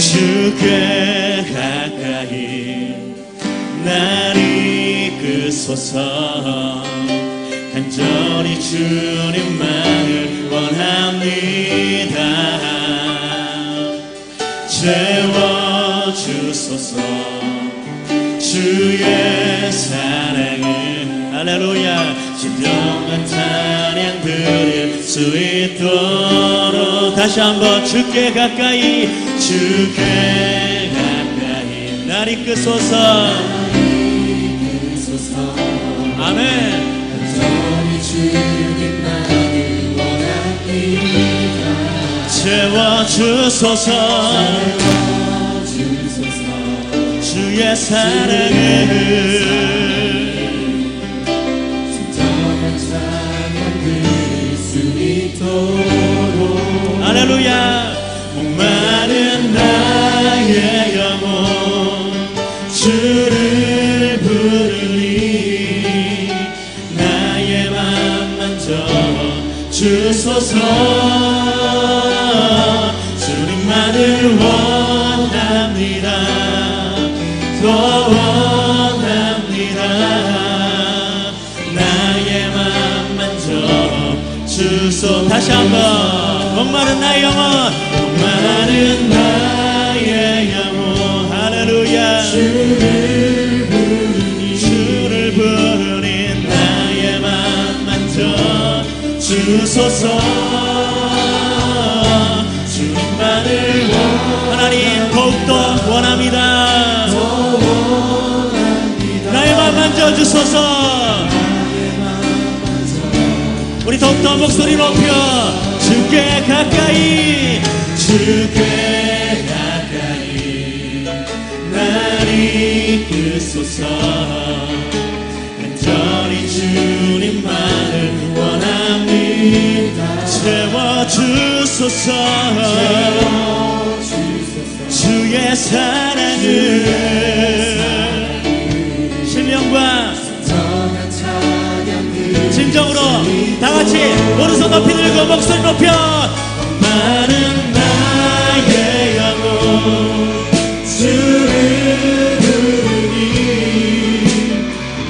주께 가까이 날 이끄소서. 간절히 주님만을 원합니다. 채워주소서. 주의 사랑을 할렐루야 진정한 찬양 드릴 수 있도록. 다시 한번 주께 가까이 주께 가까이 날 이끄소서. 아멘. 주님만을 원합니다. 채워주소서. 주의 사랑을 진정한 찬양 드릴 수 있도록. 할렐루야. 목마른 나의 영혼 주를 부르니 주소서. 주님만을 원합니다. 더 원합니다. 나의 맘 만져 주소. 다시 한번 목마른 나의 영혼 목마른 나의 영혼 할렐루야 주를 부르니 나의 맘 만져 주소서. 주님만을 하나님 더욱더 원합니다. 나의 맘 만져주소서. 우리 더욱더 목소리 높여 주께 가까이 주께 가까이 날 이끄소서. 간절히 주님만을 원합니다. 채워주소서. 주의 사랑을 신령과 진정으로 다같이 오른손 높이 들고 목소리 높여 많은 나의 영혼 주를 부르니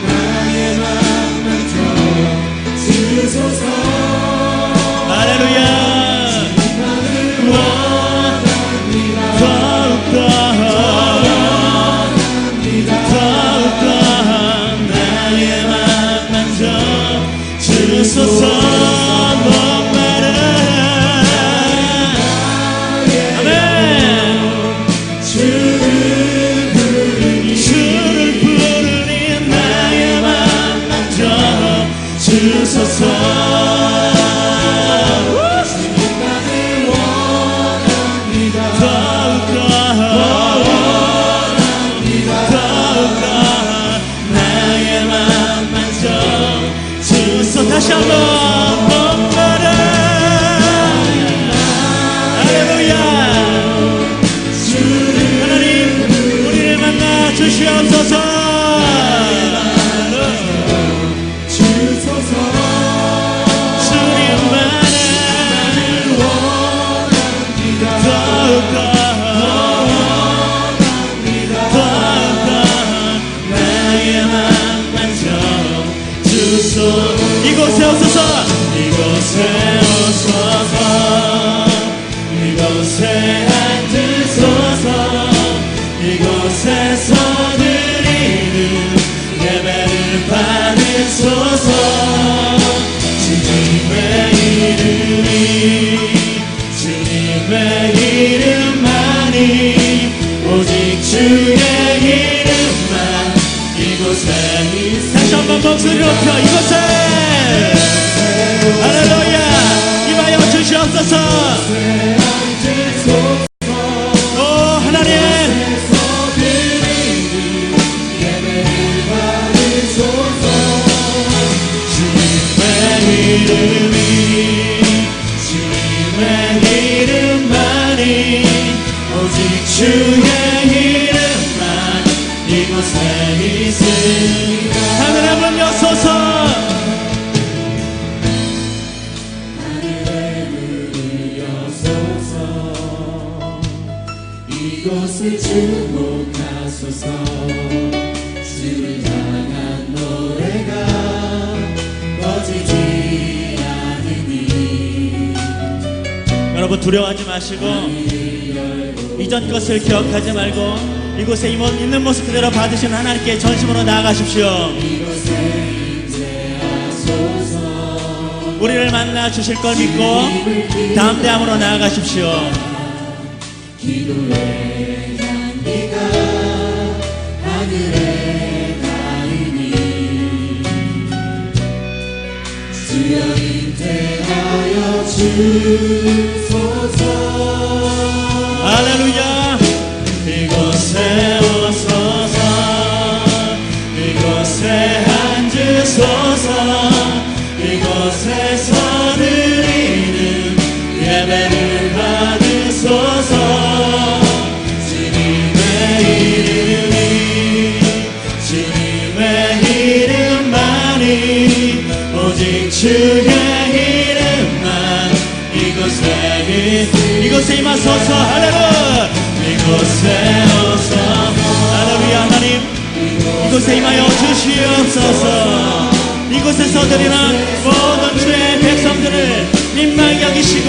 나의 맘 만져 주소서. 할렐루야. 더욱더 나의 맘 만져 주소서. 목마른 아멘. 주를 부르니 나의 맘 만져 주소서. 다시 한번 목마른 할렐루야. 하나님 우리를 만나 주시옵소서. 주님만을 원합니다. 더욱더 나의 맘 만져 주소. 이곳에 오소서. 이곳에 오소서. 이곳에 앉으소서. 이곳에서 드리는 예배를 받으소서. 주님의 이름이 주님의 이름만이 오직 주의 이름만 이곳에 다시 한번 목소리 높여 이곳에 할렐루야. 임하여 주시옵소서. 오 하나님 주님의 이름이 주님의 이름만이 오직 주의 이름만 이곳에 있습니다. 하늘 한번 여소서. 이곳을 주목하소서. 주를 향한 노래가 꺼지지 않으니. 여러분 두려워하지 마시고 이전 것을 기억하지 말고 이곳에 있는 모습 그대로 받으신 하나님께 전심으로 나아가십시오. 우리를 만나 주실 걸 믿고 담대함으로 나아가십시오. 기도의 향기가 하늘에 닿으니 주여 인태하여 주소서. 할렐루야. 이곳에 오소서. 이곳에 앉으소서. 이곳에서 드리는 예배를 받으소서. 주님의 이름이 주님의 이름만이 오직 주의 이름만 이곳에 임하소서. 할렐루야. 이곳에 오소서. 할렐루야. 하나님 이곳에 임하여 주시옵소서. 이곳에서 드리는 모든 주의 백성들을 민망히 여기시고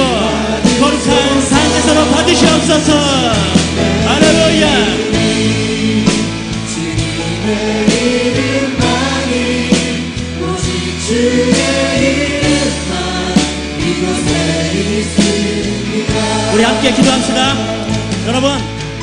거룩한 산에서로 받으시옵소서. 할렐루야. 주님의 이름만이 오직 주의 이름만 이곳에 있습니다. 우리 함께 기도합시다. 여러분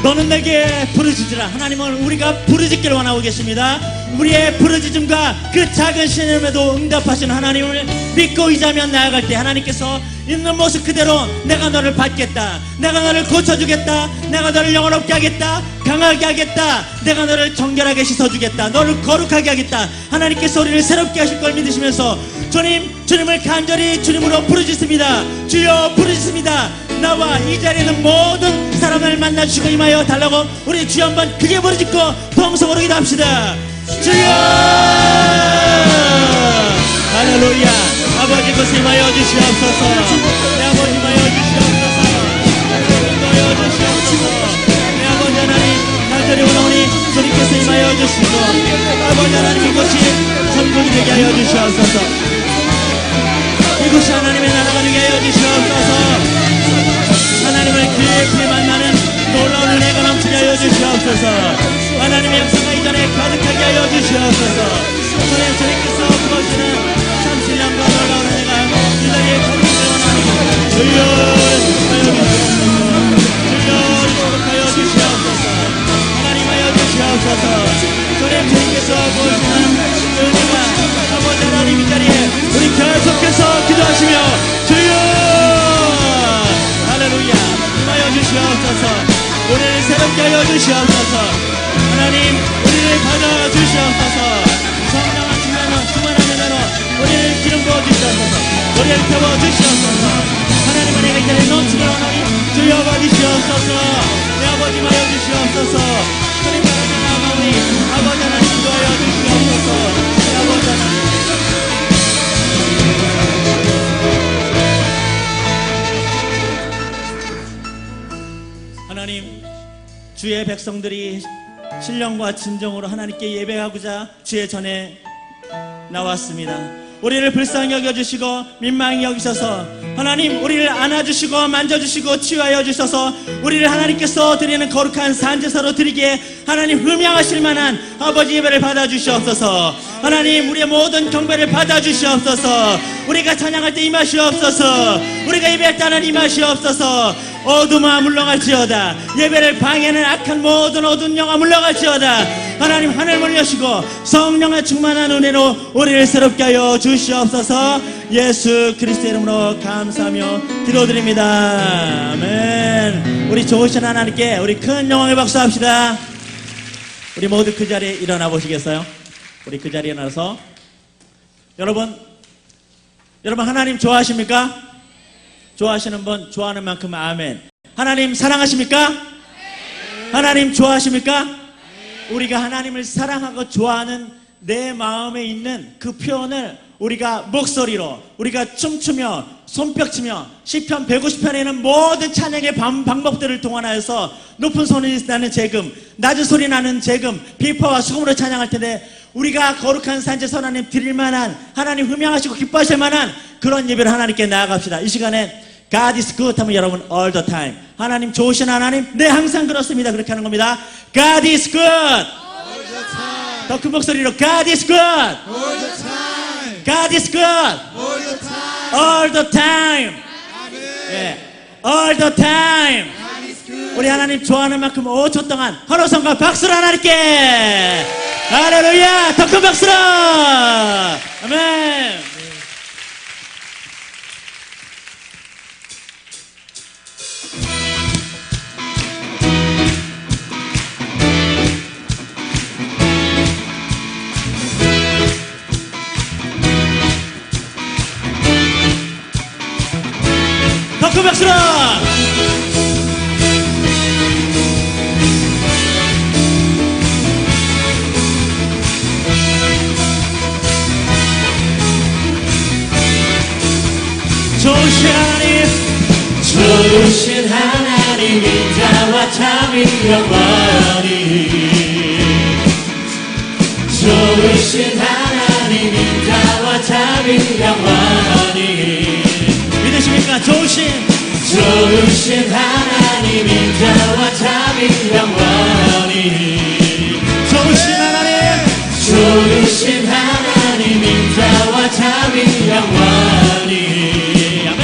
너는 내게 부르짖으라. 하나님은 우리가 부르짖기를 원하고 계십니다. 우리의 부르짖음과 그 작은 신음에도 응답하시는 하나님을 믿고 의지하며 나아갈 때 하나님께서 있는 모습 그대로 내가 너를 받겠다, 내가 너를 고쳐주겠다, 내가 너를 영원롭게 하겠다, 강하게 하겠다, 내가 너를 정결하게 씻어주겠다, 너를 거룩하게 하겠다. 하나님께서 우리를 새롭게 하실 걸 믿으시면서 주님을 간절히 주님으로 부르짖습니다. 주여 부르짖습니다. 나와 이 자리에 있는 모든 사람을 만나주시고 임하여 달라고 우리 주여 한번 크게 부르짖고 동성으로 기도합시다. 주여. 할렐루야. 아버지 곳에 임하여 주시옵소서. 내 아버지 임하여 주시옵소서. 임하여 주시옵소서. 내 아버지 하나님 간절히 원하오니 주님께서 임하여 주시고 아버지 하나님 이곳이 천국이 되게 하여 주시옵소서. 이곳이 하나님의 나라가 되게 하여 주시옵소서. 하나님을 깊이 만나는 놀라운 은혜가 넘치게 하여 주시옵소서. 하나님의 역사가 이전에 가득하게 하여 주시옵소서. 주님께서 부어주시는 참신령과 놀라운 은혜가 이 자리에 거룩하게 원하옵소서. 주여 거룩하여 주시옵소서. 하나님 하여 주시옵소서. 주님께서 부어주시는 은혜가 아버지 하나님 이 자리에 우리 계속해서 기도하시며 주여 할렐루야 임하여 주시옵소서. 우리를 새롭게 하여 주시옵소서. 하나님 우리를 받아 주시옵소서. 성령한 충만한 은혜로 우리를 기름 부어 주시옵소서. 우리를 태워 주시옵소서. 하나님 은혜가 이 자리에 넘치게 원하니 주여 받으시옵소서. 내 아버지 임하여 주시옵소서. 주님 바라는 아버지 아버지 하나님 인도하여 주시옵소서. 내 아버지 하나님 하나님 주의 백성들이 신령과 진정으로 하나님께 예배하고자 주의 전에 나왔습니다. 우리를 불쌍히 여겨주시고 민망히 여기셔서 하나님 우리를 안아주시고 만져주시고 치유하여 주셔서 우리를 하나님께서 드리는 거룩한 산제사로 드리기에 하나님 흠양하실 만한 아버지 예배를 받아주시옵소서. 하나님 우리의 모든 경배를 받아주시옵소서. 우리가 찬양할 때 임하시옵소서. 우리가 예배할 때 하나님 임하시옵소서. 어둠아 물러갈지어다. 예배를 방해하는 악한 모든 어두운 영아 물러갈지어다. 하나님 하늘문을 여시고 성령의 충만한 은혜로 우리를 새롭게 하여 주시옵소서. 예수 그리스도의 이름으로 감사하며 기도드립니다. 아멘. 우리 좋으신 하나님께 우리 큰 영광의 박수 합시다. 우리 모두 그 자리에 일어나 보시겠어요? 우리 그 자리에 일어나서 여러분 하나님 좋아하십니까? 좋아하시는 분 좋아하는 만큼 아멘. 하나님 사랑하십니까? 하나님 좋아하십니까? 우리가 하나님을 사랑하고 좋아하는 내 마음에 있는 그 표현을 우리가 목소리로, 우리가 춤추며 손뼉치며 시편 150편에는 모든 찬양의 방법들을 동원하여서 높은 소리 나는 재금, 낮은 소리 나는 재금, 비파와 수금으로 찬양할 텐데, 우리가 거룩한 산지에서 하나님 드릴 만한, 하나님 흠양하시고 기뻐하실 만한 그런 예배를 하나님께 나아갑시다. 이 시간에 God is good 하면 여러분 all the time, 하나님 좋으신 하나님, 네 항상 그렇습니다, 그렇게 하는 겁니다. God is good. 더 큰 목소리로 God is good. All the time. God is good. All the time. All the time. 예, all the time. God is good. 우리 하나님 좋아하는 만큼 5초 동안 환호성과 박수로 하나님께 할렐루야, 더 큰 박수로. 아멘. 더 큰 박수로. 좋으신 하나님, 좋으신 하나님, 인자와 참이 영원히. 좋으신 하나님, 인자와 참이 영원히. 믿으십니까? 좋으신 하나님, 인자와 참이 영원히. 좋으신 하나님, 좋으신 하나님, 인자와 참이 영원히. 아멘.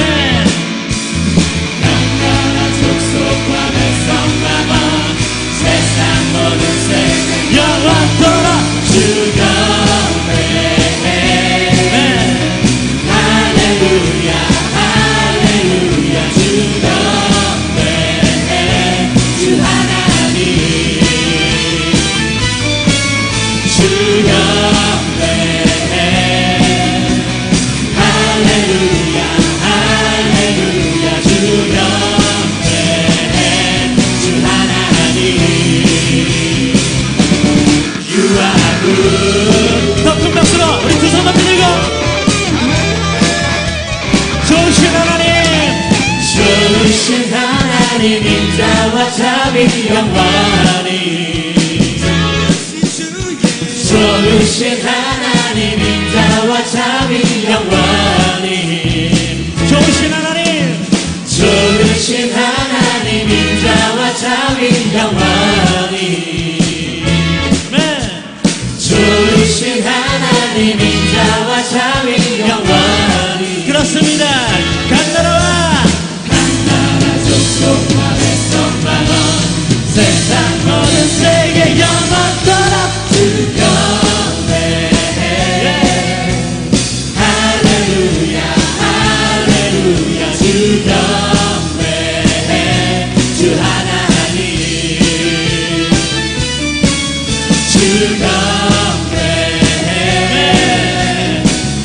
나라 족속과 백성마다 세상 모든 세계 영원토록 주경배. 할렐루야 할렐루야 주경배. 주 하나님 주경배. 할렐루야 할렐루야 주경배. 주 하나님 You are good. 더 큰 박수로 우리 두 손 높이 들고. 좋으신 하나님, 좋으신 하나님, 인자와 참이 영원히. 좋으신 하나님, 인자와 참이 영원히. 좋으신 하나님, 좋으신 하나님, 인자와 참이 영원히. 아멘. 좋으신 하나님, 인자와 참이 영원히. 그렇습니다. 간나라와 족속과 백성마다 세상 모든 세계 영원토록 주경배. 할렐루야 할렐루야 주경배. 주 하나님 주경배.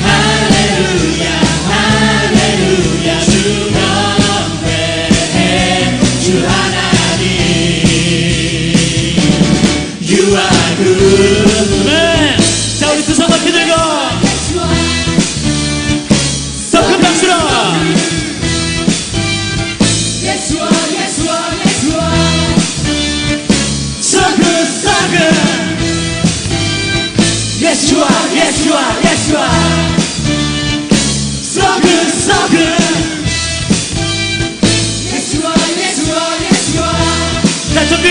할렐루야 할렐루야 주경배. 주 하나님 You are good. 아멘. 자, 우리 두 손 높이 들고 더 큰 박수로. 예수와 예수와 예수와 So good, so good. 예수와 예수와 예수와 So good, so good. 예수와 예수와 예수와 자, 준비.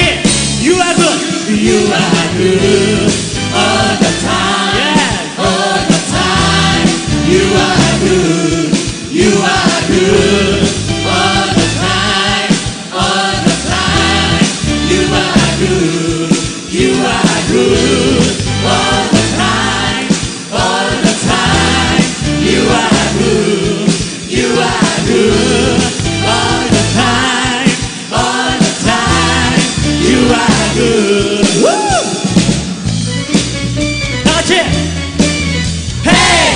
You are good. You are good all the time. Yeah. All the time. You are good. You are good all the time. All the time. You are good. You are good all the time. All the time. You are good. You are good all the time. All the time. You are good. 다 같이. Hey!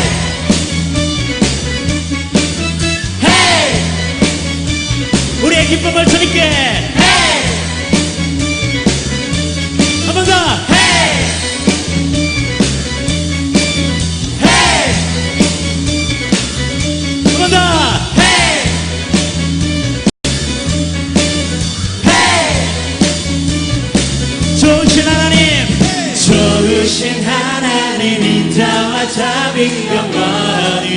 Hey! 우리의 기쁨을 주님께. Hey! 한 번 더. Hey! Hey! 영원히.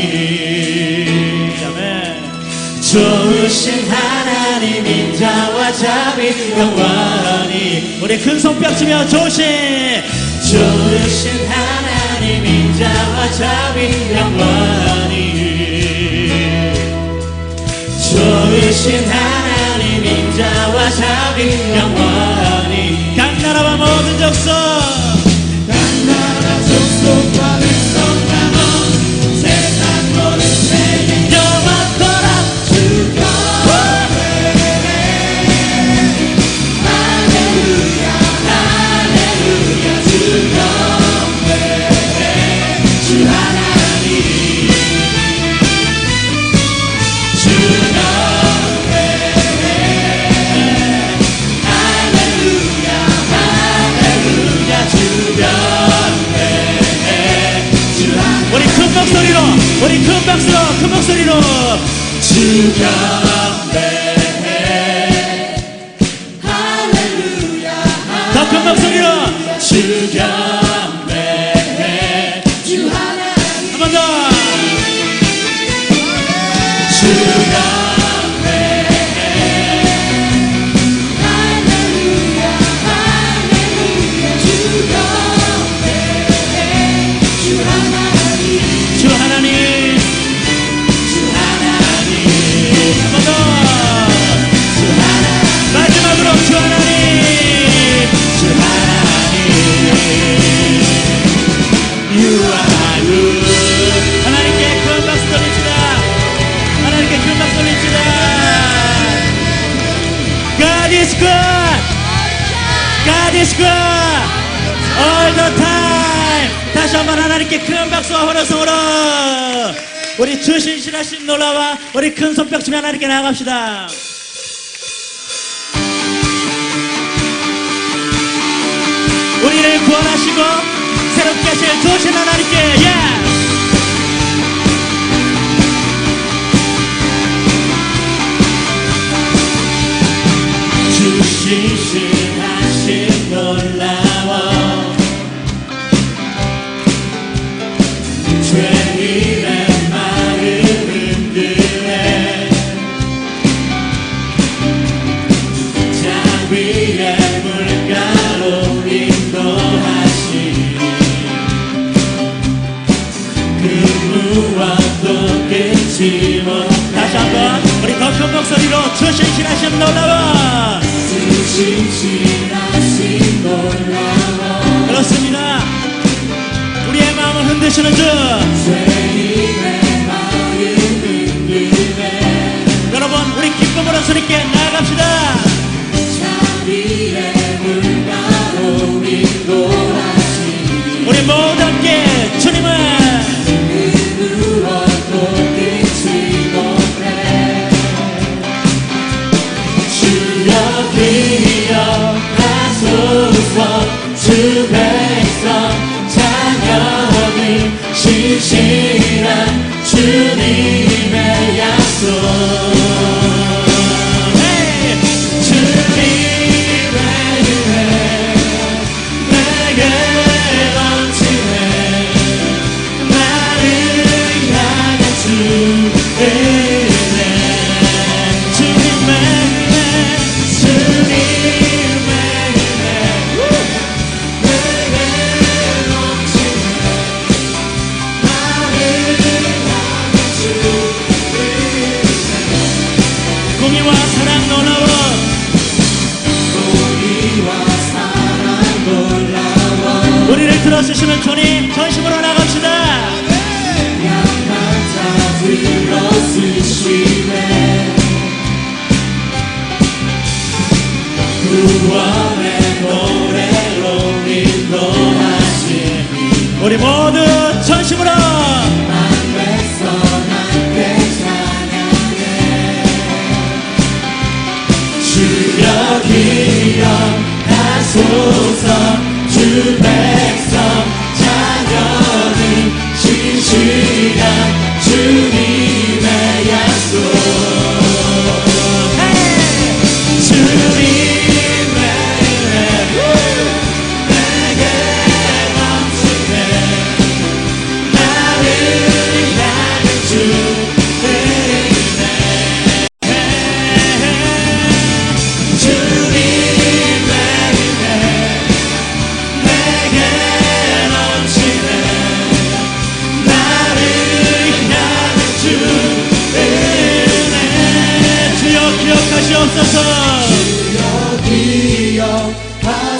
아멘. 좋으신 하나님 인자와 자비 영원히. 우리 큰 손뼉 치며 좋으신 하나님 인자와 자비 영원히. 좋으신 하나님 인자와 자비 영원히. 각 나라와 모든 족속 나라 족속과 백성 남은 세상 모든 세계 영원토록 주여. 할렐루야 할렐루야 주 영광 주 하나님 주 영광 할렐루야 할렐루야 주 영광 주 하나님. 우리 큰 목소리로 우리 큰 박수로 큰 목소리로 주 경배해 할렐루야 더 큰 목소리로 주 경배해 주 하나님. 한 번 더 주 경배해 할렐루야 할렐루야 주 경배해 주 하나님 주 하나님 주 하나님 한 번 더 주 하나님 마지막으로 주 하나님 주 하나님 You are good. 하나님께 큰 박수 돌립시다. 하나님께 큰 박수 돌립시다. God is good. God is good. All the time. 다시 한번 하나님께 큰 박수와 환호성으로 우리 주 신실하신 놀라와 우리 큰 손뼉 치며 하나님께 나아갑시다. 우리를 구원하시고 새롭게 하실 좋으신 하나님께 주 신실하신 놀라워 죄인의 마음을 흔드네 자비의 물가로 인도하시니 그 무엇도 끊지 못. 다시 한번 우리 더 큰 목소리로 주 신실하신 놀라워. 주 신실하신 놀라워 그렇습니다. 우리의 마음을 흔드시는 주. 죄인의 마음을 흔드네 여러분 우리 기쁨으로 주님께 나아갑시다. 자비의 물가로 인도하시니 우리 모두 함께 주님을 그 무엇도 끊지 못해. 주여 기억하소서 주 백성 자녀들 신실한 주님의 약속. 헤이! 주님의 은혜 내게 넘치네. 나를 향한 주 은혜 주님의 은혜 주님의 은혜 내게 넘치네. 나를 향한 주 은혜 공의와 사랑 놀라워. 공의와 사랑 놀라워 우리를 들어주시는 주님 전심으로 나갑시다. 약한 자 들어쓰시네. 구원의 노래로 인도하시니 우리 모두 전심으로 한 백성 함께 찬양해. 주여 기억하소서 주 백성 자녀들 신실한 주님의 약속. 주님의 은혜 내게 넘치네. 나를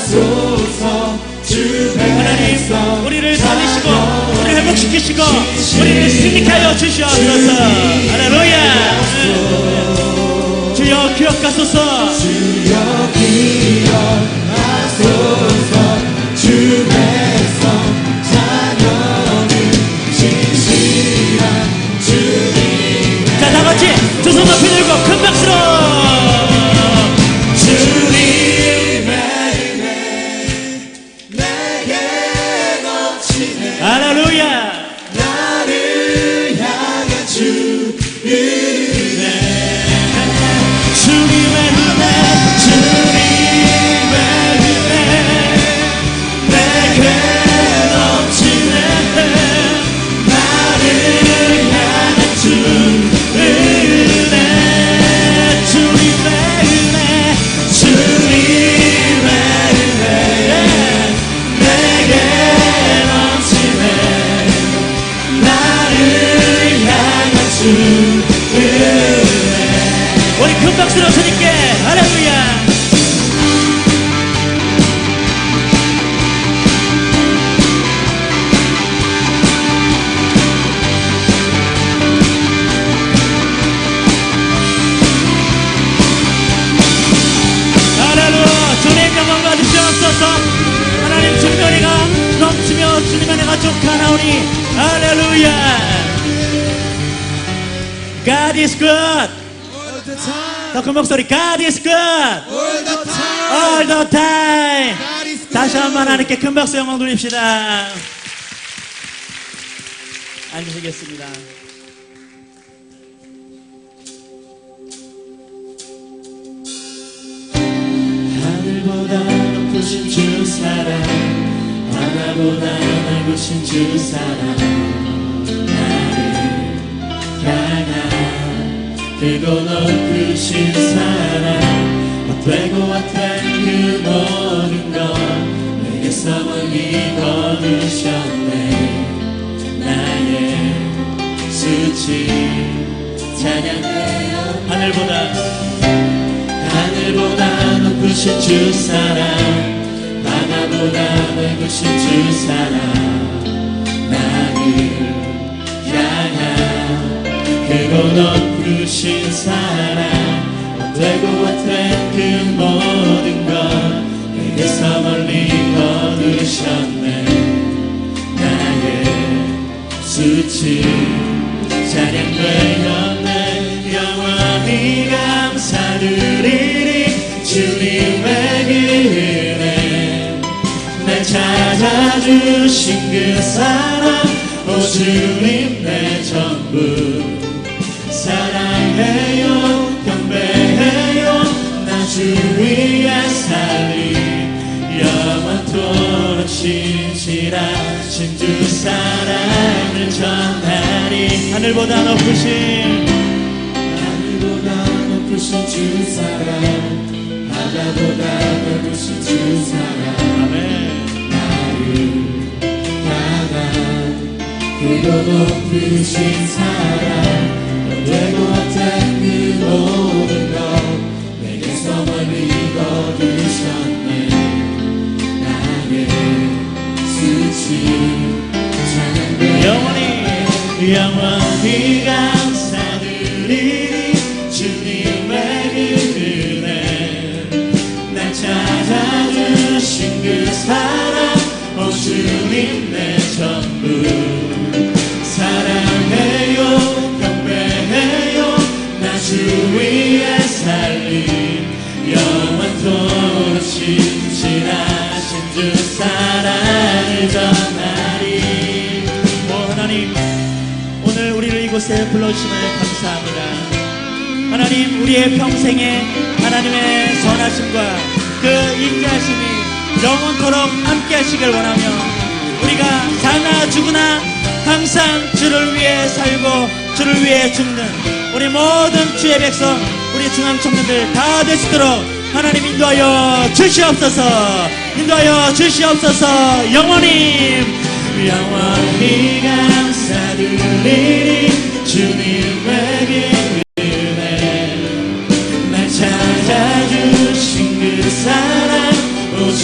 하소서. 주 백성 우리를 살리시고 우리를 회복시키시고 우리를 승리케 하여 주시옵소서. 할렐루야. 주여 기억하소서. 주여 기억하소서. 주 백성 자녀는 진실한 주님. 자, 다 같이 두 손 높이 들고 큰 박수로 주님의 은혜 내게 넘치네. 할렐루야. 나를 향한 주 은혜. 주님의 은혜 주님의 은혜 내게 넘치네. 나를 향한 주 은혜. 주님의 은혜 주님의 은혜 내게 넘치네. 나를 향한 주 은혜. 우리 큰 박수로 주님께 할렐루야. 할렐루야. 주님 영광 받으시옵소서. 하나님 주님의가 넘치며 주님의 은혜가 족하나오니 할렐루야. God is good. All the time, 더 큰 목소리 God is good all the time, all the time. God is good. 다시 한번 하나님께 큰 박수 영광 돌립시다. 앉으시겠습니다. 하늘보다 높으신 주 사랑, 바다보다 넓으신 주 사랑, 나를 향한 크고 높으신 사랑, 헛되고 헛된 그 모든 것 내게서 멀리 거두셨네. 나의 수치 찬양되어 하늘보다 높으신 주 사랑, 바다보다 넓으신 주 사랑, 나를 향한 크고 높으신 사랑, 헛되고 헛된 그 모든 것 내게서 멀리 거두셨네. 나의 수치 찬양되었네. 영원히 감사드리리 주님의 은혜. 날 찾아주신 그 사랑, 오 주님 내 전부. 사랑해요 경배해요 나 주 위에 살리. 영원토록 신실하신 주 사랑을 전하리. 하늘보다 높으신 주 사랑, 바다보다 넓으신 주 사랑, 아멘. 나를 향한 크고 높으신 사랑, 헛되고 헛된 그 모든 것 내게서 멀리 거두셨네. 나의 수치 찬양되어 영원히 감사드리리 주님의 은혜. 날 찾아주신 그 사랑, 오 주님 내 전부. 사랑해요 경배해요 나 주 위에 살리. 영원토록 신실하신 주 사랑을 전하리. 오 하나님, 오늘 우리를 이곳에 불러주심을 감사합니다. 하나님, 우리의 평생에 하나님의 선하심과 그 인자하심이 영원토록 함께 하시길 원하며, 우리가 사나 죽으나 항상 주를 위해 살고 주를 위해 죽는 우리 모든 주의 백성, 우리 중앙청년들 다 되시도록 하나님 인도하여 주시옵소서. 인도하여 주시옵소서. 영원히 감사드리리 주님의 은혜. 날 찾아주신 그 사랑, 오 주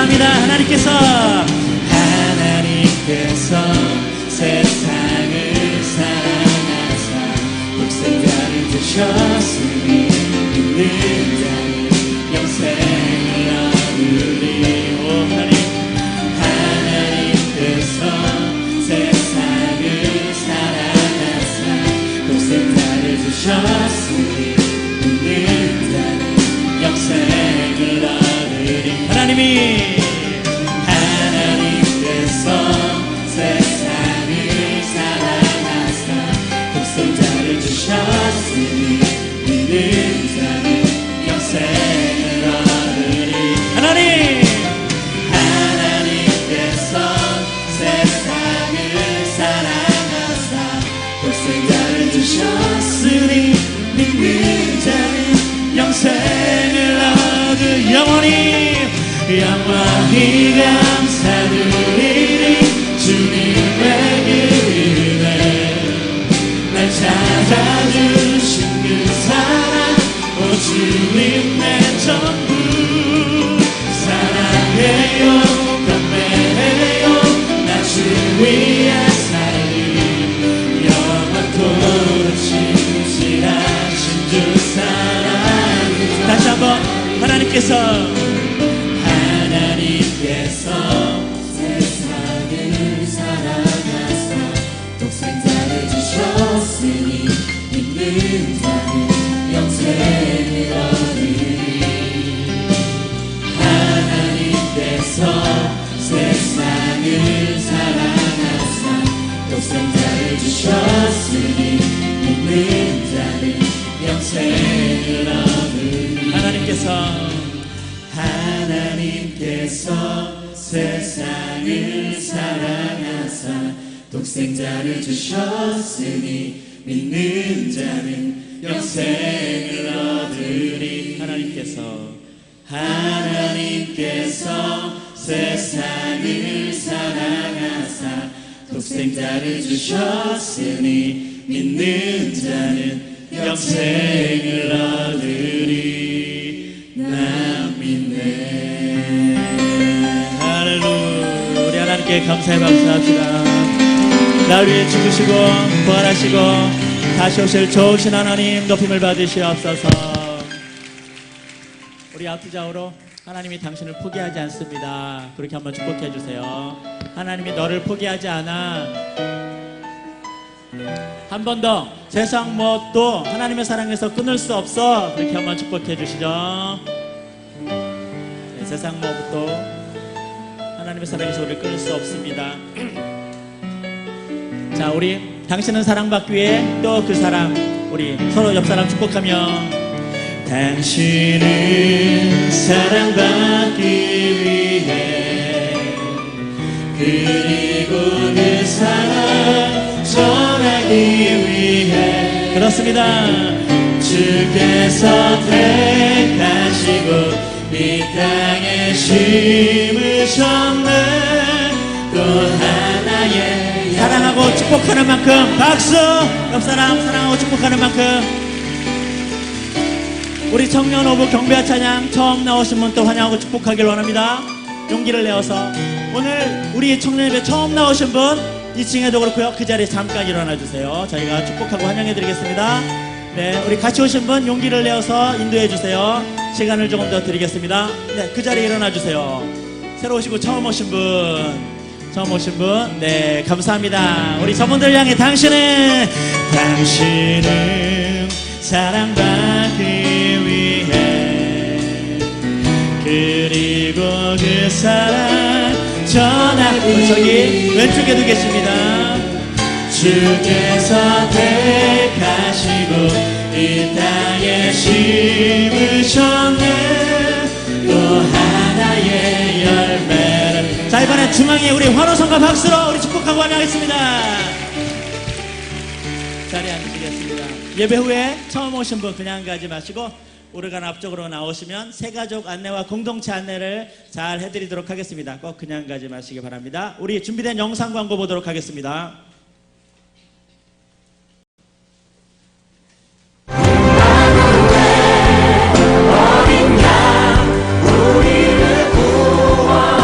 감사합니다. 하나님께서 세상을 사랑하사 독생자를 주셨으니 믿는 자는 영생을 얻으리. 오 하나님께서 세상을 사랑하사 독생자를 주셨으니 믿는 자는 영생을 얻으리. 하나님께서 세상을 사랑하사 독생자를 주셨으니 믿는 자는 영생을 얻으리. 하나님께서 세상을 사랑하사 독생자를 주셨으니 믿는 자는 영생을 얻으리. 영원히 감사드리리. 주님의 은혜 날 찾아주신 그 사랑 오 주님 내 전부 사랑해요 경배해요 나 주 위에 살리 영원토록 신실하신 주 사랑. 다시 한번 하나님께서 세상을 사랑하사 독생자를 주셨으니 믿는 자는 영생을 얻으리. 하나님께서 세상을 사랑하사 독생자를 주셨으니 믿는 자는 영생을 얻으리. 하나님께서 세상을 사랑하사 독생자를 주셨으니 믿는 자는 영생을 얻으리. 하나님께서 세상을 사랑하사 독생자를 주셨으니 믿는 자는 영생을 얻으리. 나 믿네. 할렐루야. 우리 하나님께 감사의 박수 합시다. 날 위해 죽으시고 부활하시고 다시 오실 좋으신 하나님 높임을 받으시옵소서. 우리 앞뒤좌우로 하나님이 당신을 포기하지 않습니다. 그렇게 한번 축복해 주세요. 하나님이 너를 포기하지 않아. 한 번 더 세상 뭣도 하나님의 사랑에서 끊을 수 없어. 그렇게 한번 축복해 주시죠. 네, 세상 뭣도 하나님의 사랑에서 우리를 끊을 수 없습니다. 자, 우리 당신은 사랑받기 위해 또 그 사랑 우리 서로 옆 사람 축복하며 당신은 사랑받기 위해 그리고 그 사랑 전하기 위해 그렇습니다. 주께서 택하시고 이 땅에 심으셨네. 또 하나의 사랑하고 축복하는 만큼 박수. 옆사람 사랑하고 축복하는 만큼 우리 청년호부 경배와 찬양 처음 나오신 분 또 환영하고 축복하길 원합니다. 용기를 내어서 오늘 우리 청년예배 처음 나오신 분 2층에도 그렇고요. 그 자리에 잠깐 일어나 주세요. 저희가 축복하고 환영해 드리겠습니다. 네, 우리 같이 오신 분 용기를 내어서 인도해 주세요. 시간을 조금 더 드리겠습니다. 네, 그 자리에 일어나 주세요. 새로 오시고 처음 오신 분, 네, 감사합니다. 우리 저분들 향해 당신은 사랑받기 위해 그리고 그 사랑 전하기. 저기 왼쪽에도 계십니다. 주께서 택하시고 이 땅에 심으셨네. 또 하나의 열매를. 자, 이번에 중앙에 우리 환호성과 박수로 우리 축복하고 환영하겠습니다. 자리에 앉으시겠습니다. 예배 후에 처음 오신 분 그냥 가지 마시고 오르간 앞쪽으로 나오시면 새가족 안내와 공동체 안내를 잘 해드리도록 하겠습니다. 꼭 그냥 가지 마시기 바랍니다. 우리 준비된 영상 광고 보도록 하겠습니다. 어딘가 우리를 구원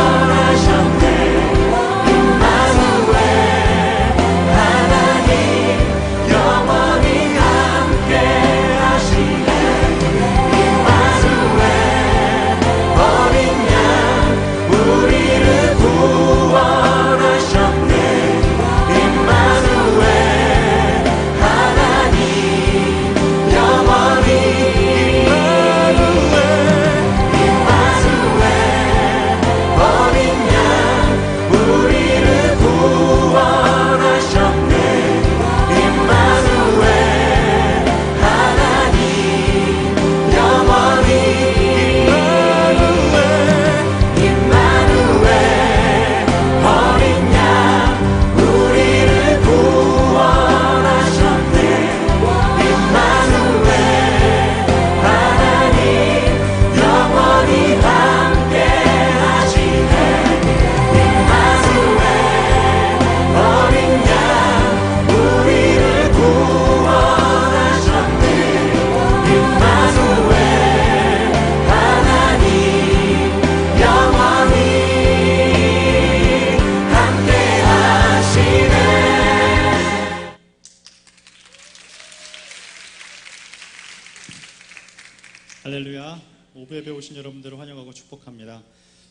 예배 오신 여러분들을 환영하고 축복합니다.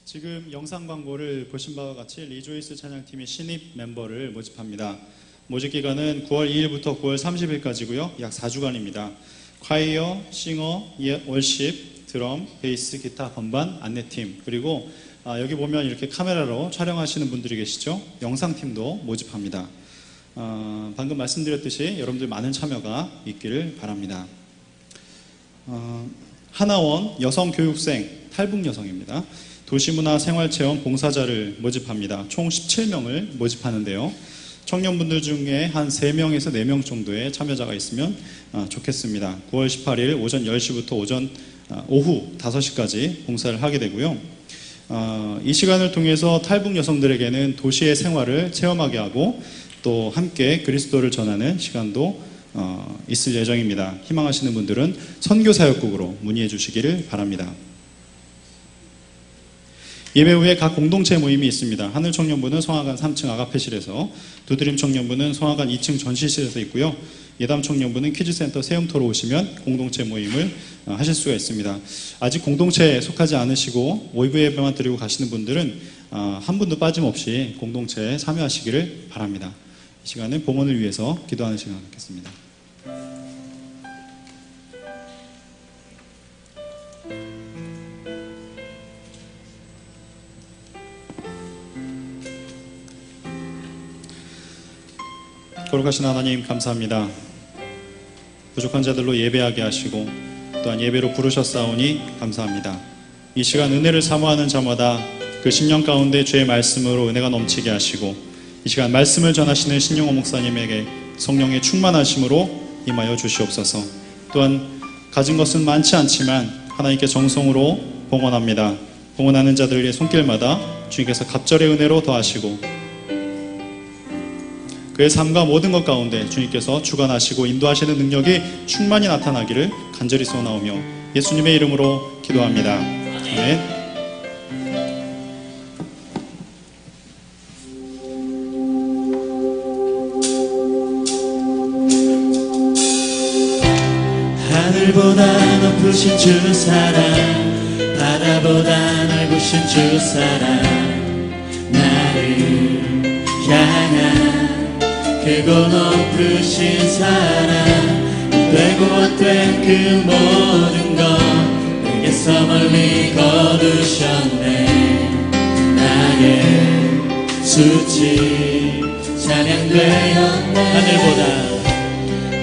지금 영상 광고를 보신 바와 같이 리조이스 찬양팀이 신입 멤버를 모집합니다. 모집 기간은 9월 2일부터 9월 30일까지고요. 약 4주간입니다. 콰이어, 싱어, 월십, 드럼, 베이스, 기타, 건반, 안내팀, 그리고 여기 보면 이렇게 카메라로 촬영하시는 분들이 계시죠? 영상팀도 모집합니다. 방금 말씀드렸듯이 여러분들 많은 참여가 있기를 바랍니다. 하나원 여성교육생 탈북 여성입니다. 도시문화생활체험 봉사자를 모집합니다. 총 17명을 모집하는데요. 청년분들 중에 한 3명에서 4명 정도의 참여자가 있으면 좋겠습니다. 9월 18일 오전 10시부터 오후 5시까지 봉사를 하게 되고요. 이 시간을 통해서 탈북 여성들에게는 도시의 생활을 체험하게 하고 또 함께 그리스도를 전하는 시간도 있을 예정입니다. 희망하시는 분들은 선교사역국으로 문의해 주시기를 바랍니다. 예배 후에 각 공동체 모임이 있습니다. 하늘청년부는 성화관 3층 아가페실에서, 두드림 청년부는 성화관 2층 전시실에서 있고요. 예담 청년부는 퀴즈센터 세움터로 오시면 공동체 모임을 하실 수가 있습니다. 아직 공동체에 속하지 않으시고 오이브 예배만 드리고 가시는 분들은 한 분도 빠짐없이 공동체에 참여하시기를 바랍니다. 이 시간은 봉헌을 위해서 기도하는 시간을 갖겠습니다. 거룩하신 하나님, 감사합니다. 부족한 자들로 예배하게 하시고 또한 예배로 부르셨사오니 감사합니다. 이 시간 은혜를 사모하는 자마다 그 심령 가운데 주의 말씀으로 은혜가 넘치게 하시고, 이 시간 말씀을 전하시는 신용호 목사님에게 성령의 충만하심으로 임하여 주시옵소서. 또한 가진 것은 많지 않지만 하나님께 정성으로 봉헌합니다. 봉헌하는 자들의 손길마다 주님께서 갑절의 은혜로 더하시고 그의 삶과 모든 것 가운데 주님께서 주관하시고 인도하시는 능력이 충만히 나타나기를 간절히 소원하오며 예수님의 이름으로 기도합니다. 아멘. 하늘보다 높으신 주 사랑, 바다보다 넓으신 주 사랑, 나를 향한 크고 높으신 사랑, 되고 헛된 그 모든 것 내게서 멀리 거두셨네. 나의 수치 찬양되었네.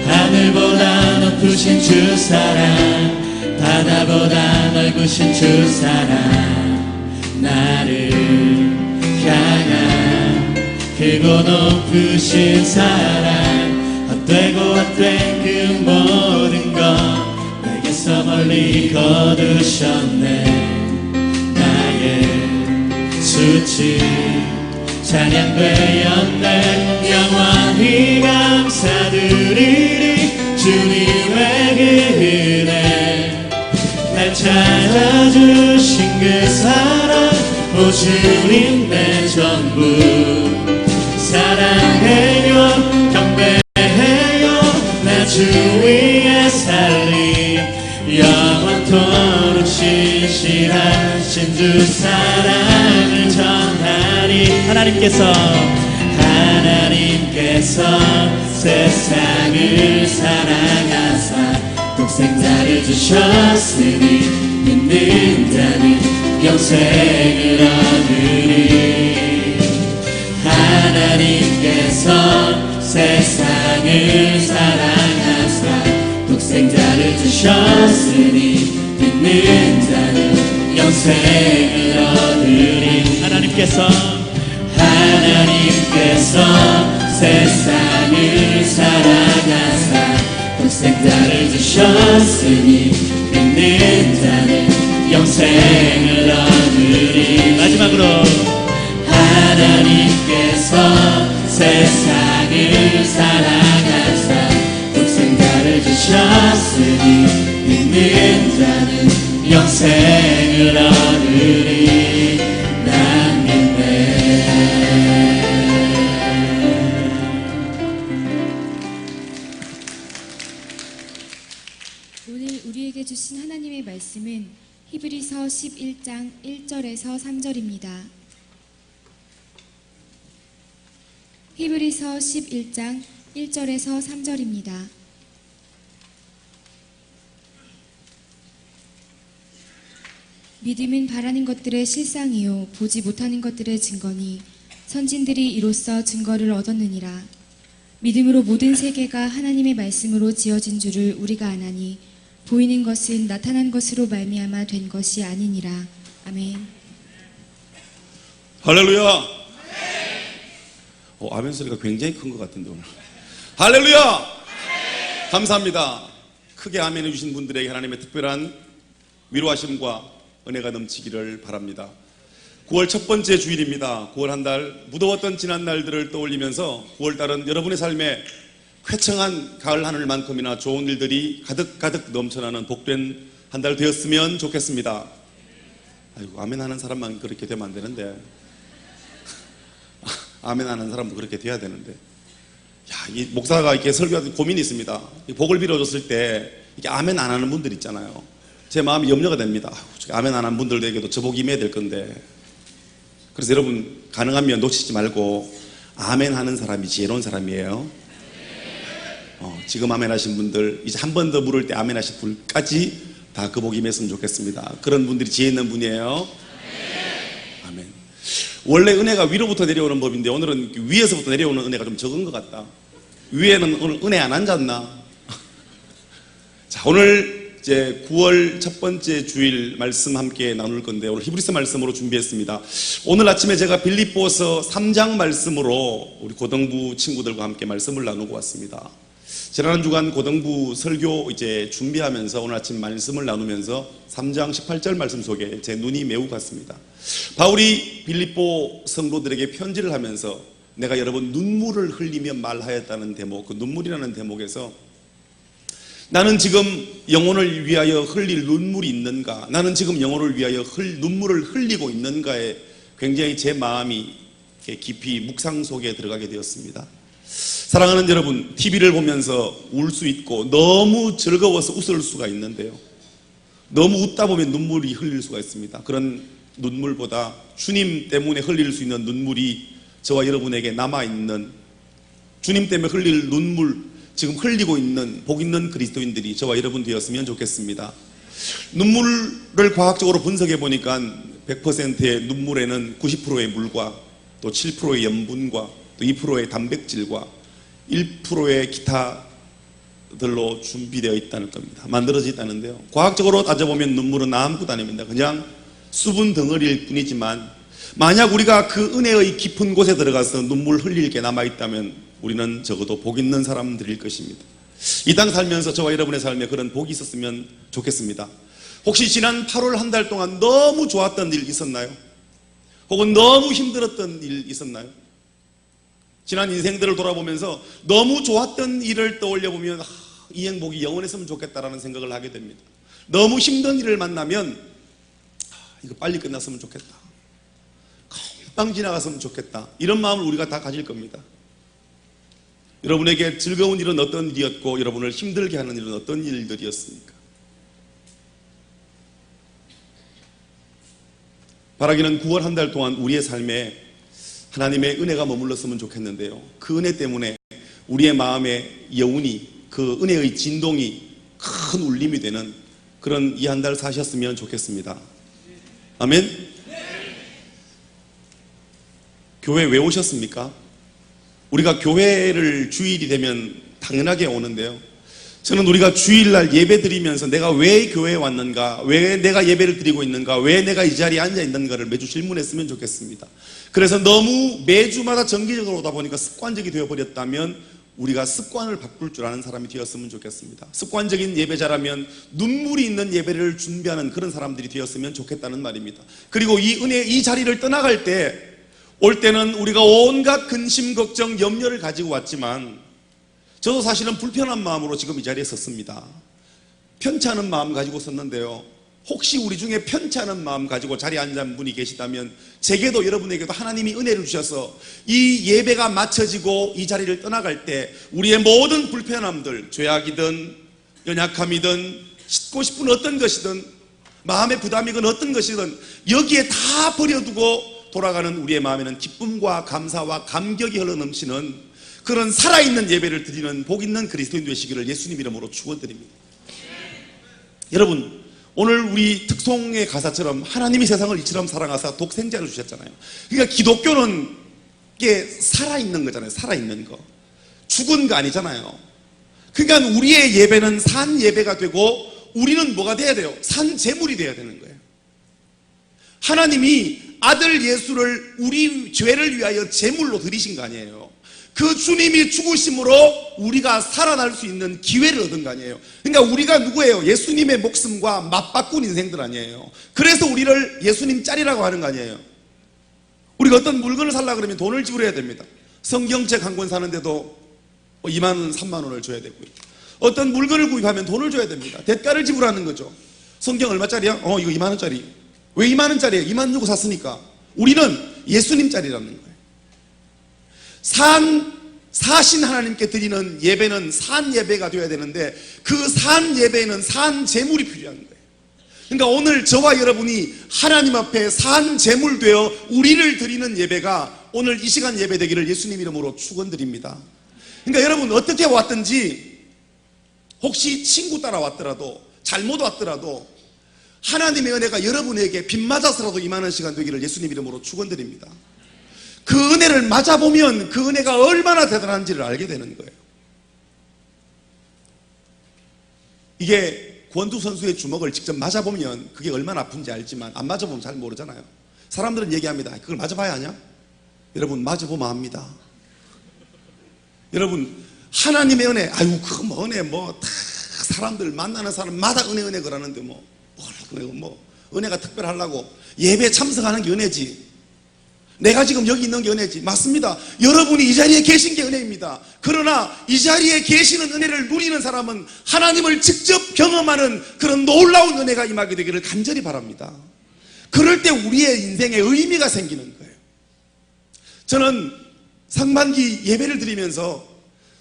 하늘보다 높으신 주 사랑, 바다보다 넓으신 주 사랑, 나를 향한 크고 높으신 사랑, 헛되고 헛된 그 모든 것 내게서 멀리 거두셨네. 나의 수치 찬양되었네. 영원히 감사드리리 주님의 그 은혜, 날 찾아주신 그 사랑, 오 주님 내 전부 사랑해요 경배해요. 나 주 위에 살리 영원토록 신실하신 주 사랑을 전하리. 하나님께서 세상을 사랑하사 독생자를 주셨으니 믿는 자는 영생을 얻으리. 하나님께서 세상을 사랑하사 독생자를 주셨으니 믿는 자는 영생을 얻으리. 하나님께서 세상을 사랑하사 독생자를 주셨으니 믿는 자는 영생을 얻으리. 마지막으로 하나님께서 세상을 사랑하사 독생자를 주셨으니 믿는 자는 영생을 얻으리. 난 믿네. 오늘 우리에게 주신 하나님의 말씀은 히브리서 11장 1절에서 3절입니다. 히브리서 11장 1절에서 3절입니다. 믿음은 바라는 것들의 실상이요 보지 못하는 것들의 증거니 선진들이 이로써 증거를 얻었느니라. 믿음으로 모든 세계가 하나님의 말씀으로 지어진 줄을 우리가 아나니 보이는 것은 나타난 것으로 말미암아 된 것이 아니니라. 아멘. 할렐루야. 아멘 소리가 굉장히 큰 것 같은데 오늘. 할렐루야. 감사합니다. 크게 아멘 해주신 분들에게 하나님의 특별한 위로하심과 은혜가 넘치기를 바랍니다. 9월 첫 번째 주일입니다. 9월 한 달 무더웠던 지난 날들을 떠올리면서 9월달은 여러분의 삶에 쾌청한 가을 하늘만큼이나 좋은 일들이 가득가득 넘쳐나는 복된 한 달 되었으면 좋겠습니다. 아이고, 아멘 하는 사람만 그렇게 되면 안 되는데. 아멘 하는 사람도 그렇게 돼야 되는데. 이 목사가 이렇게 설교하는 고민이 있습니다. 복을 빌어줬을 때 이렇게 아멘 안 하는 분들 있잖아요. 제 마음이 염려가 됩니다. 아멘 안 하는 분들에게도 저 복 임해야 될 건데. 그래서 여러분 가능하면 놓치지 말고 아멘 하는 사람이 지혜로운 사람이에요. 지금 아멘 하신 분들 이제 한 번 더 물을 때 아멘 하신 분까지 다 그 복 임했으면 좋겠습니다. 그런 분들이 지혜 있는 분이에요. 아멘. 원래 은혜가 위로부터 내려오는 법인데 오늘은 위에서부터 내려오는 은혜가 좀 적은 것 같다. 위에는 오늘 은혜 안 앉았나? 자, 오늘 이제 9월 첫 번째 주일 말씀 함께 나눌 건데 오늘 히브리서 말씀으로 준비했습니다. 오늘 아침에 제가 빌립보서 3장 말씀으로 우리 고등부 친구들과 함께 말씀을 나누고 왔습니다. 지난 주간 고등부 설교 이제 준비하면서 오늘 아침 말씀을 나누면서 3장 18절 말씀 속에 제 눈이 매우 갔습니다. 바울이 빌립보 성도들에게 편지를 하면서 내가 여러분 눈물을 흘리며 말하였다는 대목, 그 눈물이라는 대목에서 나는 지금 영혼을 위하여 흘릴 눈물이 있는가? 나는 지금 영혼을 위하여 눈물을 흘리고 있는가에 굉장히 제 마음이 깊이 묵상 속에 들어가게 되었습니다. 사랑하는 여러분, TV를 보면서 울 수 있고 너무 즐거워서 웃을 수가 있는데요. 너무 웃다 보면 눈물이 흘릴 수가 있습니다. 그런 눈물보다 주님 때문에 흘릴 수 있는 눈물이 저와 여러분에게 남아있는, 주님 때문에 흘릴 눈물, 지금 흘리고 있는 복 있는 그리스도인들이 저와 여러분 되었으면 좋겠습니다. 눈물을 과학적으로 분석해 보니까 100%의 눈물에는 90%의 물과 또 7%의 염분과 또 2%의 단백질과 1%의 기타들로 준비되어 있다는 겁니다. 만들어져 있다는데요. 과학적으로 따져보면 눈물은 아무것도 아닙니다. 그냥 수분 덩어리일 뿐이지만 만약 우리가 그 은혜의 깊은 곳에 들어가서 눈물 흘릴 게 남아있다면 우리는 적어도 복 있는 사람들일 것입니다. 이 땅 살면서 저와 여러분의 삶에 그런 복이 있었으면 좋겠습니다. 혹시 지난 8월 한 달 동안 너무 좋았던 일 있었나요? 혹은 너무 힘들었던 일 있었나요? 지난 인생들을 돌아보면서 너무 좋았던 일을 떠올려 보면 이 행복이 영원했으면 좋겠다라는 생각을 하게 됩니다. 너무 힘든 일을 만나면 이거 빨리 끝났으면 좋겠다, 금방 지나갔으면 좋겠다, 이런 마음을 우리가 다 가질 겁니다. 여러분에게 즐거운 일은 어떤 일이었고 여러분을 힘들게 하는 일은 어떤 일들이었습니까? 바라기는 9월 한 달 동안 우리의 삶에 하나님의 은혜가 머물렀으면 좋겠는데요. 그 은혜 때문에 우리의 마음의 여운이, 그 은혜의 진동이 큰 울림이 되는 그런 이 한 달 사셨으면 좋겠습니다. 아멘. 교회 왜 오셨습니까? 우리가 교회를 주일이 되면 당연하게 오는데요. 저는 우리가 주일날 예배 드리면서 내가 왜 교회에 왔는가, 왜 내가 예배를 드리고 있는가, 왜 내가 이 자리에 앉아 있는가를 매주 질문했으면 좋겠습니다. 그래서 너무 매주마다 정기적으로 오다 보니까 습관적이 되어버렸다면 우리가 습관을 바꿀 줄 아는 사람이 되었으면 좋겠습니다. 습관적인 예배자라면 눈물이 있는 예배를 준비하는 그런 사람들이 되었으면 좋겠다는 말입니다. 그리고 이 은혜, 이 자리를 떠나갈 때, 올 때는 우리가 온갖 근심, 걱정, 염려를 가지고 왔지만 저도 사실은 불편한 마음으로 지금 이 자리에 섰습니다. 편치 않은 마음 가지고 섰는데요. 혹시 우리 중에 편치 않은 마음 가지고 자리에 앉은 분이 계시다면 제게도 여러분에게도 하나님이 은혜를 주셔서 이 예배가 마쳐지고 이 자리를 떠나갈 때 우리의 모든 불편함들, 죄악이든 연약함이든 씻고 싶은 어떤 것이든 마음의 부담이건 어떤 것이든 여기에 다 버려두고 돌아가는 우리의 마음에는 기쁨과 감사와 감격이 흘러넘치는 그런 살아있는 예배를 드리는 복 있는 그리스도인 되시기를 예수님 이름으로 축원드립니다. 여러분, 오늘 우리 특송의 가사처럼 하나님이 세상을 이처럼 사랑하사 독생자를 주셨잖아요. 그러니까 기독교는 이게 살아있는 거잖아요. 살아있는 거. 죽은 거 아니잖아요. 그러니까 우리의 예배는 산 예배가 되고 우리는 뭐가 돼야 돼요? 산 제물이 돼야 되는 거예요. 하나님이 아들 예수를 우리 죄를 위하여 제물로 드리신 거 아니에요. 그 주님이 죽으심으로 우리가 살아날 수 있는 기회를 얻은 거 아니에요. 그러니까 우리가 누구예요? 예수님의 목숨과 맞바꾼 인생들 아니에요. 그래서 우리를 예수님 짤이라고 하는 거 아니에요. 우리가 어떤 물건을 살려고 그러면 돈을 지불해야 됩니다. 성경책 한 권 사는데도 2만 원, 3만 원을 줘야 되고요. 어떤 물건을 구입하면 돈을 줘야 됩니다. 대가를 지불하는 거죠. 성경 얼마짜리야? 이거 2만 원짜리. 왜 2만 원짜리예요? 2만 원 주고 샀으니까. 우리는 예수님 짤이라는 거예요. 사신 하나님께 드리는 예배는 산 예배가 되어야 되는데 그 산 예배에는 산 제물이 필요한 거예요. 그러니까 오늘 저와 여러분이 하나님 앞에 산 제물 되어 우리를 드리는 예배가 오늘 이 시간 예배 되기를 예수님 이름으로 축원드립니다. 그러니까 여러분 어떻게 왔든지 혹시 친구 따라 왔더라도 잘못 왔더라도 하나님의 은혜가 여러분에게 빗 맞아서라도 임하는 시간 되기를 예수님 이름으로 축원드립니다. 그 은혜를 맞아보면 그 은혜가 얼마나 대단한지를 알게 되는 거예요. 이게 권투 선수의 주먹을 직접 맞아보면 그게 얼마나 아픈지 알지만 안 맞아보면 잘 모르잖아요. 사람들은 얘기합니다. 그걸 맞아봐야 하냐? 여러분 맞아보면 압니다. 여러분 하나님의 은혜, 아유 그 뭐 은혜 뭐 다 사람들 만나는 사람마다 은혜 그러는데 뭐 은혜가 특별하려고 예배 참석하는 게 은혜지. 내가 지금 여기 있는 게 은혜지. 맞습니다. 여러분이 이 자리에 계신 게 은혜입니다. 그러나 이 자리에 계시는 은혜를 누리는 사람은 하나님을 직접 경험하는 그런 놀라운 은혜가 임하게 되기를 간절히 바랍니다. 그럴 때 우리의 인생에 의미가 생기는 거예요. 저는 상반기 예배를 드리면서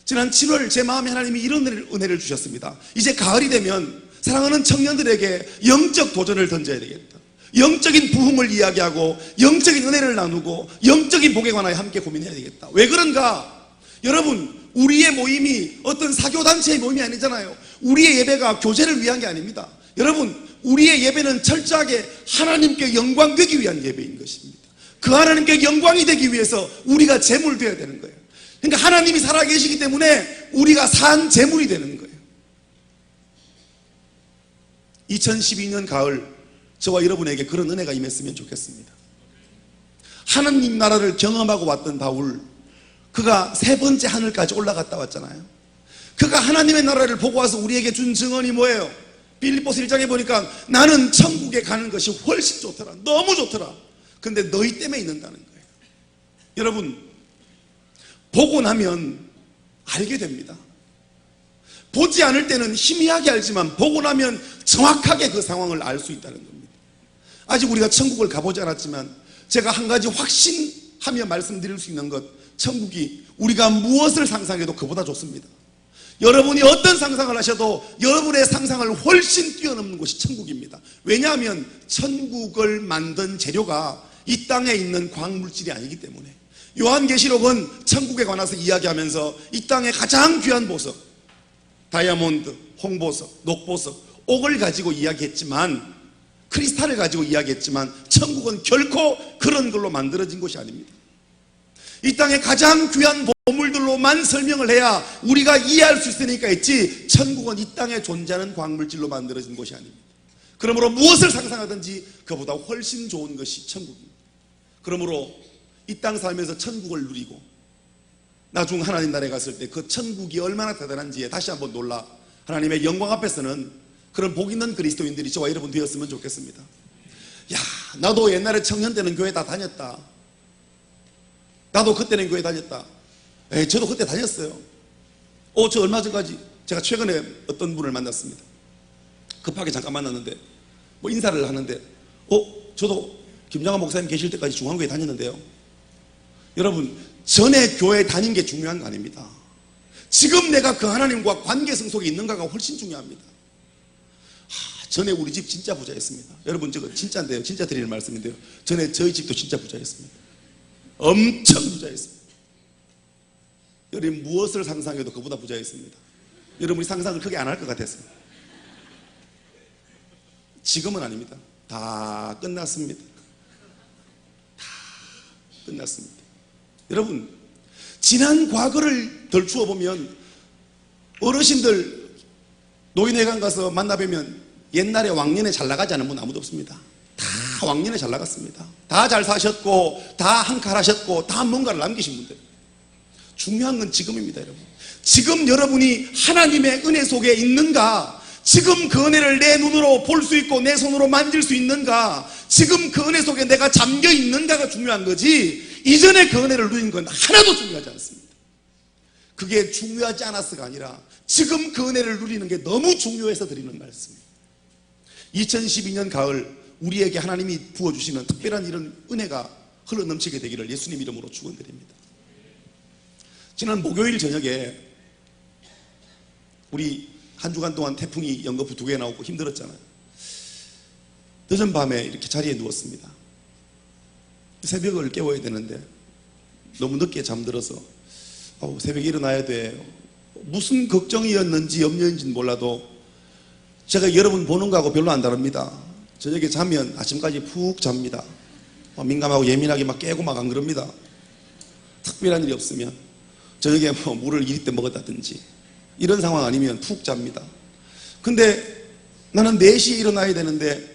지난 7월 제 마음에 하나님이 이런 은혜를 주셨습니다. 이제 가을이 되면 사랑하는 청년들에게 영적 도전을 던져야 되겠다. 영적인 부흥을 이야기하고 영적인 은혜를 나누고 영적인 복에 관하여 함께 고민해야 되겠다. 왜 그런가? 여러분 우리의 모임이 어떤 사교단체의 모임이 아니잖아요. 우리의 예배가 교제를 위한 게 아닙니다. 여러분 우리의 예배는 철저하게 하나님께 영광 되기 위한 예배인 것입니다. 그 하나님께 영광이 되기 위해서 우리가 제물 되어야 되는 거예요. 그러니까 하나님이 살아계시기 때문에 우리가 산 제물이 되는 거예요. 2012년 가을 저와 여러분에게 그런 은혜가 임했으면 좋겠습니다. 하나님 나라를 경험하고 왔던 바울, 그가 3번째 하늘까지 올라갔다 왔잖아요. 그가 하나님의 나라를 보고 와서 우리에게 준 증언이 뭐예요? 빌립보서 1장에 보니까 나는 천국에 가는 것이 훨씬 좋더라. 너무 좋더라. 근데 너희 때문에 있는다는 거예요. 여러분 보고 나면 알게 됩니다. 보지 않을 때는 희미하게 알지만 보고 나면 정확하게 그 상황을 알 수 있다는 겁니다. 아직 우리가 천국을 가보지 않았지만 제가 한 가지 확신하며 말씀드릴 수 있는 것, 천국이 우리가 무엇을 상상해도 그보다 좋습니다. 여러분이 어떤 상상을 하셔도 여러분의 상상을 훨씬 뛰어넘는 곳이 천국입니다. 왜냐하면 천국을 만든 재료가 이 땅에 있는 광물질이 아니기 때문에. 요한계시록은 천국에 관해서 이야기하면서 이 땅의 가장 귀한 보석, 다이아몬드, 홍보석, 녹보석, 옥을 가지고 이야기했지만, 크리스탈을 가지고 이야기했지만 천국은 결코 그런 걸로 만들어진 곳이 아닙니다. 이 땅의 가장 귀한 보물들로만 설명을 해야 우리가 이해할 수 있으니까 했지, 천국은 이 땅에 존재하는 광물질로 만들어진 곳이 아닙니다. 그러므로 무엇을 상상하든지 그보다 훨씬 좋은 것이 천국입니다. 그러므로 이 땅 살면서 천국을 누리고 나중 하나님 나라에 갔을 때 그 천국이 얼마나 대단한지에 다시 한번 놀라 하나님의 영광 앞에서는 그런 복 있는 그리스도인들이 저와 여러분 되었으면 좋겠습니다. 야, 나도 옛날에 청년 때는 교회 다 다녔다. 나도 그때는 교회 다녔다. 저도 그때 다녔어요. 저 얼마 전까지 제가 최근에 어떤 분을 만났습니다. 급하게 잠깐 만났는데 뭐 인사를 하는데 저도 김장한 목사님 계실 때까지 중앙교회 다녔는데요. 여러분 전에 교회 다닌 게 중요한 거 아닙니다. 지금 내가 그 하나님과 관계성 속에 있는가가 훨씬 중요합니다. 전에 우리 집 진짜 부자였습니다. 여러분 저거 진짜인데요. 진짜 드리는 말씀인데요. 전에 저희 집도 진짜 부자였습니다. 엄청 부자였습니다. 여러분 무엇을 상상해도 그보다 부자였습니다. 여러분이 상상을 크게 안 할 것 같았어요. 지금은 아닙니다. 다 끝났습니다. 다 끝났습니다. 여러분 지난 과거를 덜추어 보면 어르신들 노인회관 가서 만나뵈면 옛날에 왕년에 잘 나가지 않은 분 아무도 없습니다. 다 왕년에 잘 나갔습니다. 다 잘 사셨고 다 한 칼 하셨고 다 뭔가를 남기신 분들. 중요한 건 지금입니다. 여러분 지금 여러분이 하나님의 은혜 속에 있는가? 지금 그 은혜를 내 눈으로 볼 수 있고 내 손으로 만질 수 있는가? 지금 그 은혜 속에 내가 잠겨 있는가가 중요한 거지 이전에 그 은혜를 누린 건 하나도 중요하지 않습니다. 그게 중요하지 않아서가 아니라 지금 그 은혜를 누리는 게 너무 중요해서 드리는 말씀입니다. 2012년 가을 우리에게 하나님이 부어주시는 특별한 이런 은혜가 흘러넘치게 되기를 예수님 이름으로 축원드립니다. 지난 목요일 저녁에 우리 한 주간 동안 태풍이 연거푸 2개 나오고 힘들었잖아요. 늦은 밤에 이렇게 자리에 누웠습니다. 새벽을 깨워야 되는데 너무 늦게 잠들어서 새벽에 일어나야 돼. 무슨 걱정이었는지 염려인지는 몰라도 제가 여러분 보는 거하고 별로 안 다릅니다. 저녁에 자면 아침까지 푹 잡니다. 민감하고 예민하게 막 깨고 막 안 그럽니다. 특별한 일이 없으면 저녁에 물을 2리터 먹었다든지 이런 상황 아니면 푹 잡니다. 근데 나는 4시에 일어나야 되는데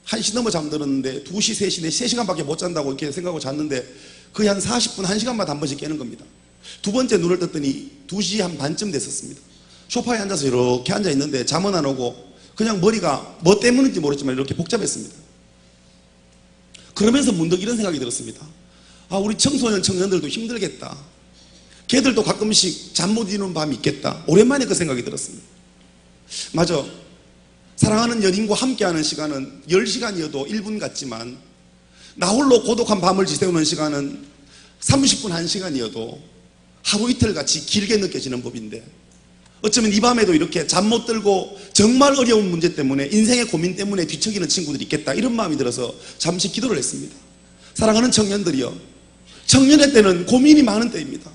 1시 넘어 잠들었는데 2시, 3시, 3시간밖에 못 잔다고 이렇게 생각하고 잤는데 거의 한 40분, 1시간마다 한 번씩 깨는 겁니다. 두 번째 눈을 떴더니 2시 한 반쯤 됐었습니다. 소파에 앉아서 이렇게 앉아 있는데 잠은 안 오고 그냥 머리가 뭐 때문인지 모르지만 이렇게 복잡했습니다. 그러면서 문득 이런 생각이 들었습니다. 우리 청소년 청년들도 힘들겠다. 걔들도 가끔씩 잠 못 이루는 밤이 있겠다. 오랜만에 그 생각이 들었습니다. 맞아. 사랑하는 연인과 함께하는 시간은 10시간이어도 1분 같지만 나 홀로 고독한 밤을 지새우는 시간은 30분 1시간이어도 하루 이틀 같이 길게 느껴지는 법인데 어쩌면 이 밤에도 이렇게 잠 못 들고 정말 어려운 문제 때문에 인생의 고민 때문에 뒤척이는 친구들이 있겠다 이런 마음이 들어서 잠시 기도를 했습니다. 사랑하는 청년들이여, 청년의 때는 고민이 많은 때입니다.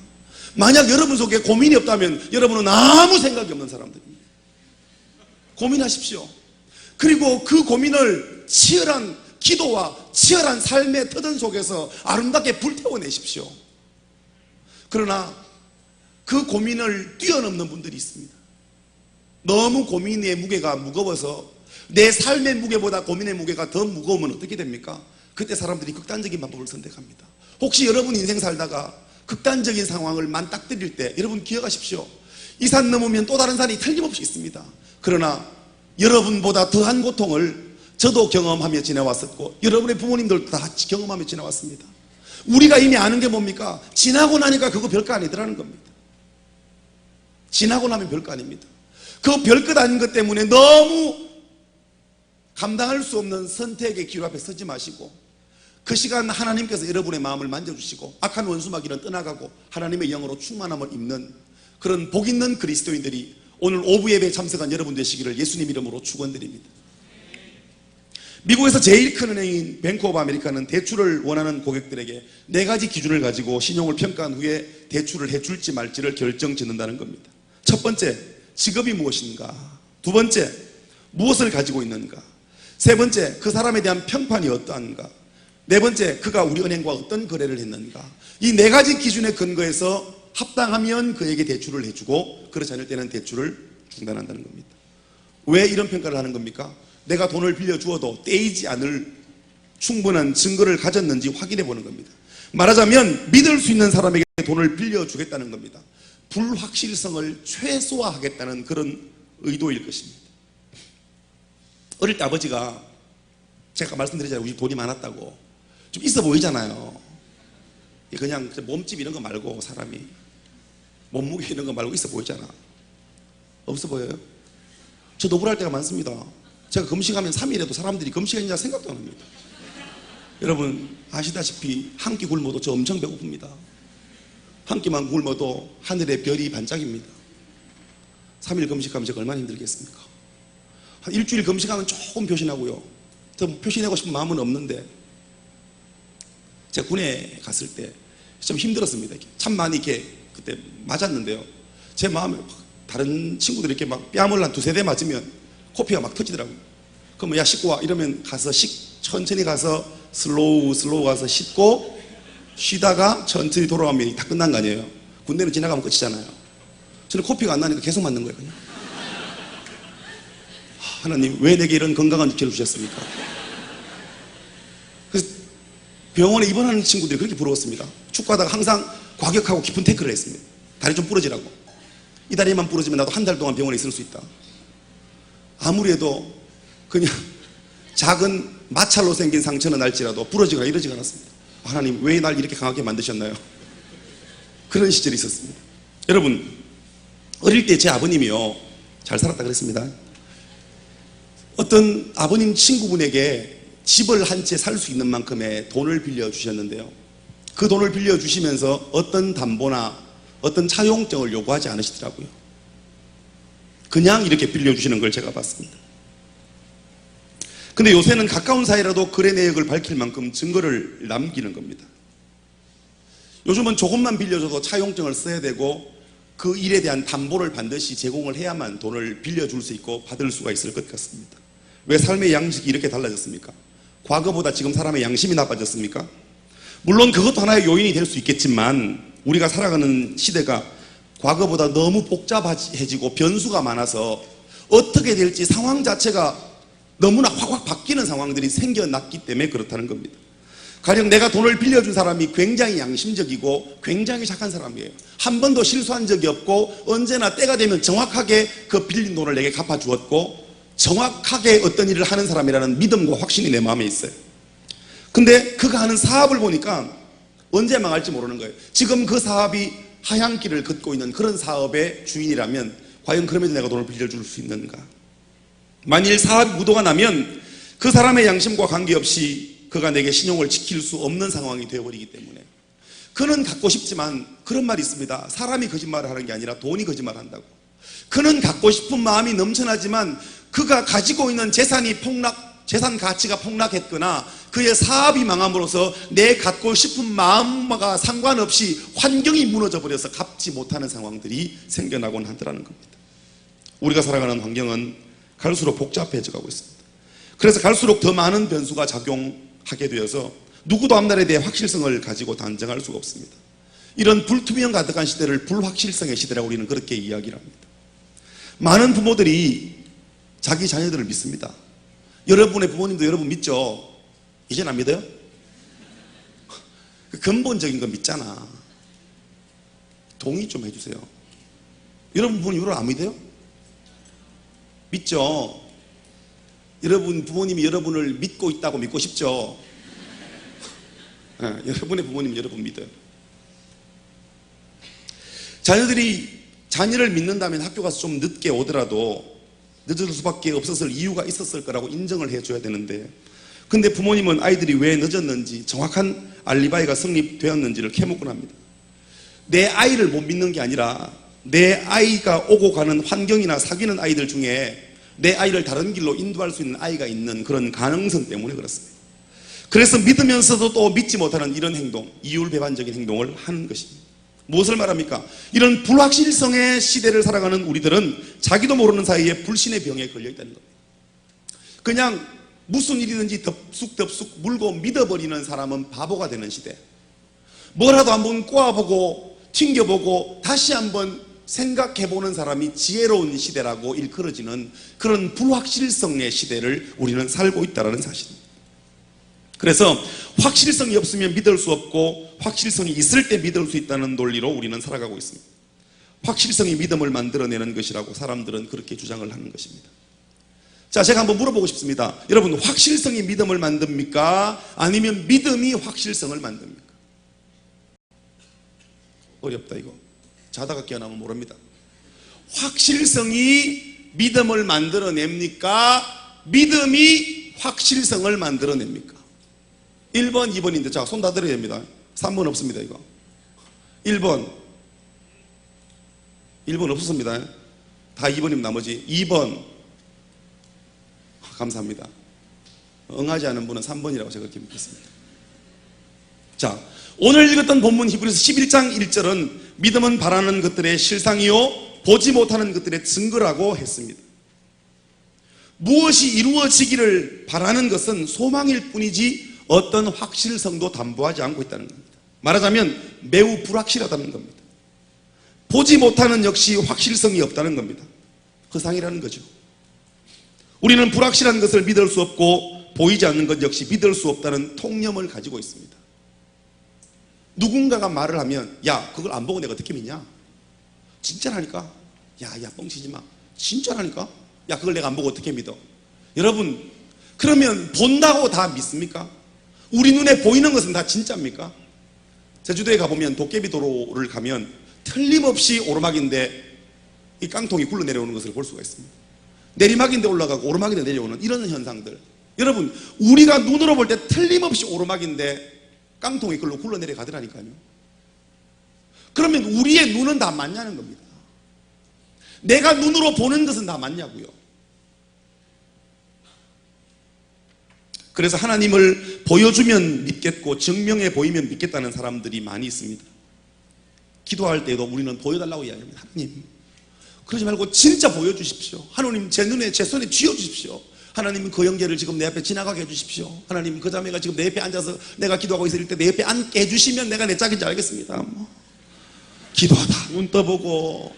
만약 여러분 속에 고민이 없다면 여러분은 아무 생각이 없는 사람들입니다. 고민하십시오. 그리고 그 고민을 치열한 기도와 치열한 삶의 터전 속에서 아름답게 불태워내십시오. 그러나 그 고민을 뛰어넘는 분들이 있습니다. 너무 고민의 무게가 무거워서 내 삶의 무게보다 고민의 무게가 더 무거우면 어떻게 됩니까? 그때 사람들이 극단적인 방법을 선택합니다. 혹시 여러분 인생 살다가 극단적인 상황을 맞닥뜨릴 때 여러분 기억하십시오. 이 산 넘으면 또 다른 산이 틀림없이 있습니다. 그러나 여러분보다 더한 고통을 저도 경험하며 지내왔었고 여러분의 부모님들도 다 경험하며 지내왔습니다. 우리가 이미 아는 게 뭡니까? 지나고 나니까 그거 별거 아니더라는 겁니다. 지나고 나면 별거 아닙니다. 그 별것 아닌 것 때문에 너무 감당할 수 없는 선택의 길 앞에 서지 마시고 그 시간 하나님께서 여러분의 마음을 만져주시고 악한 원수마귀는 떠나가고 하나님의 영으로 충만함을 입는 그런 복 있는 그리스도인들이 오늘 오후 예배에 참석한 여러분 되시기를 예수님 이름으로 축원드립니다. 미국에서 제일 큰 은행인 뱅크 오브 아메리카는 대출을 원하는 고객들에게 4가지 기준을 가지고 신용을 평가한 후에 대출을 해줄지 말지를 결정짓는다는 겁니다. 첫 번째, 직업이 무엇인가? 두 번째, 무엇을 가지고 있는가? 세 번째, 그 사람에 대한 평판이 어떠한가? 네 번째, 그가 우리 은행과 어떤 거래를 했는가? 이 4가지 기준에 근거해서 합당하면 그에게 대출을 해주고 그렇지 않을 때는 대출을 중단한다는 겁니다. 왜 이런 평가를 하는 겁니까? 내가 돈을 빌려주어도 떼이지 않을 충분한 증거를 가졌는지 확인해 보는 겁니다. 말하자면 믿을 수 있는 사람에게 돈을 빌려주겠다는 겁니다. 불확실성을 최소화하겠다는 그런 의도일 것입니다. 어릴 때 아버지가 제가 말씀드리잖아요. 우리 돈이 많았다고. 좀 있어 보이잖아요. 그냥 몸집 이런 거 말고 사람이 몸무게 이런 거 말고 있어 보이잖아. 없어 보여요? 저 노블할 때가 많습니다. 제가 금식하면 3일에도 사람들이 금식했냐 생각도 안 합니다. 여러분 아시다시피 한 끼 굶어도 저 엄청 배고픕니다. 한 끼만 굶어도 하늘의 별이 반짝입니다. 3일 금식하면 제가 얼마나 힘들겠습니까? 한 일주일 금식하면 조금 표신하고요. 더 표신하고 싶은 마음은 없는데, 제가 군에 갔을 때 좀 힘들었습니다. 참 많이 이렇게 그때 맞았는데요. 제 마음에 다른 친구들이 이렇게 막 뺨을 한 두세 대 맞으면 코피가 막 터지더라고요. 그럼 야 씻고 와 이러면 가서 천천히 가서 슬로우 가서 씻고 쉬다가 천천히 돌아가면 다 끝난 거 아니에요. 군대는 지나가면 끝이잖아요. 저는 코피가 안 나니까 계속 맞는 거예요. 그냥. 하나님 왜 내게 이런 건강한 육체를 주셨습니까? 그래서 병원에 입원하는 친구들이 그렇게 부러웠습니다. 축구하다가 항상 과격하고 깊은 태클을 했습니다. 다리 좀 부러지라고. 이 다리만 부러지면 나도 한 달 동안 병원에 있을 수 있다. 아무리 해도 그냥 작은 마찰로 생긴 상처는 날지라도 부러지거나 이러지가 않았습니다. 하나님 왜 날 이렇게 강하게 만드셨나요? 그런 시절이 있었습니다. 여러분 어릴 때 제 아버님이요 잘 살았다 그랬습니다. 어떤 아버님 친구분에게 집을 한 채 살 수 있는 만큼의 돈을 빌려주셨는데요. 그 돈을 빌려주시면서 어떤 담보나 어떤 차용증을 요구하지 않으시더라고요. 그냥 이렇게 빌려주시는 걸 제가 봤습니다. 근데 요새는 가까운 사이라도 거래 내역을 밝힐 만큼 증거를 남기는 겁니다. 요즘은 조금만 빌려줘도 차용증을 써야 되고 그 일에 대한 담보를 반드시 제공을 해야만 돈을 빌려줄 수 있고 받을 수가 있을 것 같습니다. 왜 삶의 양식이 이렇게 달라졌습니까? 과거보다 지금 사람의 양심이 나빠졌습니까? 물론 그것도 하나의 요인이 될 수 있겠지만 우리가 살아가는 시대가 과거보다 너무 복잡해지고 변수가 많아서 어떻게 될지 상황 자체가 너무나 확 바뀌는 상황들이 생겨났기 때문에 그렇다는 겁니다. 가령 내가 돈을 빌려준 사람이 굉장히 양심적이고 굉장히 착한 사람이에요. 한 번도 실수한 적이 없고 언제나 때가 되면 정확하게 그 빌린 돈을 내게 갚아주었고 정확하게 어떤 일을 하는 사람이라는 믿음과 확신이 내 마음에 있어요. 근데 그가 하는 사업을 보니까 언제 망할지 모르는 거예요. 지금 그 사업이 하향길을 걷고 있는 그런 사업의 주인이라면 과연 그럼에도 내가 돈을 빌려줄 수 있는가? 만일 사업이 무도가 나면 그 사람의 양심과 관계없이 그가 내게 신용을 지킬 수 없는 상황이 되어버리기 때문에 그는 갖고 싶지만 그런 말이 있습니다. 사람이 거짓말을 하는 게 아니라 돈이 거짓말한다고. 그는 갖고 싶은 마음이 넘쳐나지만 그가 가지고 있는 재산 가치가 폭락했거나 그의 사업이 망함으로써 내 갖고 싶은 마음과 상관없이 환경이 무너져 버려서 갚지 못하는 상황들이 생겨나곤 하더라는 겁니다. 우리가 살아가는 환경은 갈수록 복잡해져 가고 있습니다. 그래서 갈수록 더 많은 변수가 작용하게 되어서 누구도 앞날에 대해 확실성을 가지고 단정할 수가 없습니다. 이런 불투명 가득한 시대를 불확실성의 시대라고 우리는 그렇게 이야기를 합니다. 많은 부모들이 자기 자녀들을 믿습니다. 여러분의 부모님도 여러분 믿죠? 이젠 안 믿어요? 근본적인 거 믿잖아. 동의 좀 해주세요. 여러분 부모님 여러분 안 믿어요? 믿죠? 여러분 부모님이 여러분을 믿고 있다고 믿고 싶죠? 여러분의 부모님 여러분 믿어요. 자녀를 믿는다면 학교 가서 좀 늦게 오더라도 늦을 수밖에 없었을 이유가 있었을 거라고 인정을 해줘야 되는데 근데 부모님은 아이들이 왜 늦었는지 정확한 알리바이가 성립되었는지를 캐묻곤 합니다. 내 아이를 못 믿는 게 아니라 내 아이가 오고 가는 환경이나 사귀는 아이들 중에 내 아이를 다른 길로 인도할 수 있는 아이가 있는 그런 가능성 때문에 그렇습니다. 그래서 믿으면서도 또 믿지 못하는 이런 행동, 이율배반적인 행동을 하는 것입니다. 무엇을 말합니까? 이런 불확실성의 시대를 살아가는 우리들은 자기도 모르는 사이에 불신의 병에 걸려있다는 겁니다. 그냥 무슨 일이든지 덥숙덥숙 물고 믿어버리는 사람은 바보가 되는 시대. 뭐라도 한번 꼬아보고 튕겨보고 다시 한번 생각해보는 사람이 지혜로운 시대라고 일컬어지는 그런 불확실성의 시대를 우리는 살고 있다는 사실입니다. 그래서 확실성이 없으면 믿을 수 없고 확실성이 있을 때 믿을 수 있다는 논리로 우리는 살아가고 있습니다. 확실성이 믿음을 만들어내는 것이라고 사람들은 그렇게 주장을 하는 것입니다. 자, 제가 한번 물어보고 싶습니다. 여러분, 확실성이 믿음을 만듭니까? 아니면 믿음이 확실성을 만듭니까? 어렵다 이거. 자다가 깨어나면 모릅니다. 확실성이 믿음을 만들어냅니까? 믿음이 확실성을 만들어냅니까? 1번, 2번인데 자, 손 다 들어야 됩니다. 3번 없습니다 이거. 1번 없었습니다. 다 2번이면 나머지 2번 감사합니다. 응하지 않은 분은 3번이라고 제가 그렇게 믿겠습니다. 자, 오늘 읽었던 본문 히브리서 11장 1절은 믿음은 바라는 것들의 실상이요 보지 못하는 것들의 증거라고 했습니다. 무엇이 이루어지기를 바라는 것은 소망일 뿐이지 어떤 확실성도 담보하지 않고 있다는 겁니다. 말하자면 매우 불확실하다는 겁니다. 보지 못하는 역시 확실성이 없다는 겁니다. 허상이라는 거죠. 우리는 불확실한 것을 믿을 수 없고 보이지 않는 것 역시 믿을 수 없다는 통념을 가지고 있습니다. 누군가가 말을 하면 야 그걸 안 보고 내가 어떻게 믿냐? 진짜라니까? 야 뻥치지 마. 진짜라니까? 야 그걸 내가 안 보고 어떻게 믿어? 여러분 그러면 본다고 다 믿습니까? 우리 눈에 보이는 것은 다 진짜입니까? 제주도에 가보면 도깨비 도로를 가면 틀림없이 오르막인데 이 깡통이 굴러 내려오는 것을 볼 수가 있습니다. 내리막인데 올라가고 오르막인데 내려오는 이런 현상들. 여러분 우리가 눈으로 볼 때 틀림없이 오르막인데 깡통이 그걸로 굴러 내려가더라니까요. 그러면 우리의 눈은 다 맞냐는 겁니다. 내가 눈으로 보는 것은 다 맞냐고요. 그래서 하나님을 보여주면 믿겠고 증명해 보이면 믿겠다는 사람들이 많이 있습니다. 기도할 때도 우리는 보여달라고 이야기합니다. 하나님 그러지 말고 진짜 보여주십시오. 하나님 제 눈에 제 손에 쥐어주십시오. 하나님 그 형제를 지금 내 앞에 지나가게 해주십시오. 하나님 그 자매가 지금 내 옆에 앉아서 내가 기도하고 있을 때 내 옆에 앉게 해주시면 내가 내 짝인지 알겠습니다. 기도하다 눈 떠보고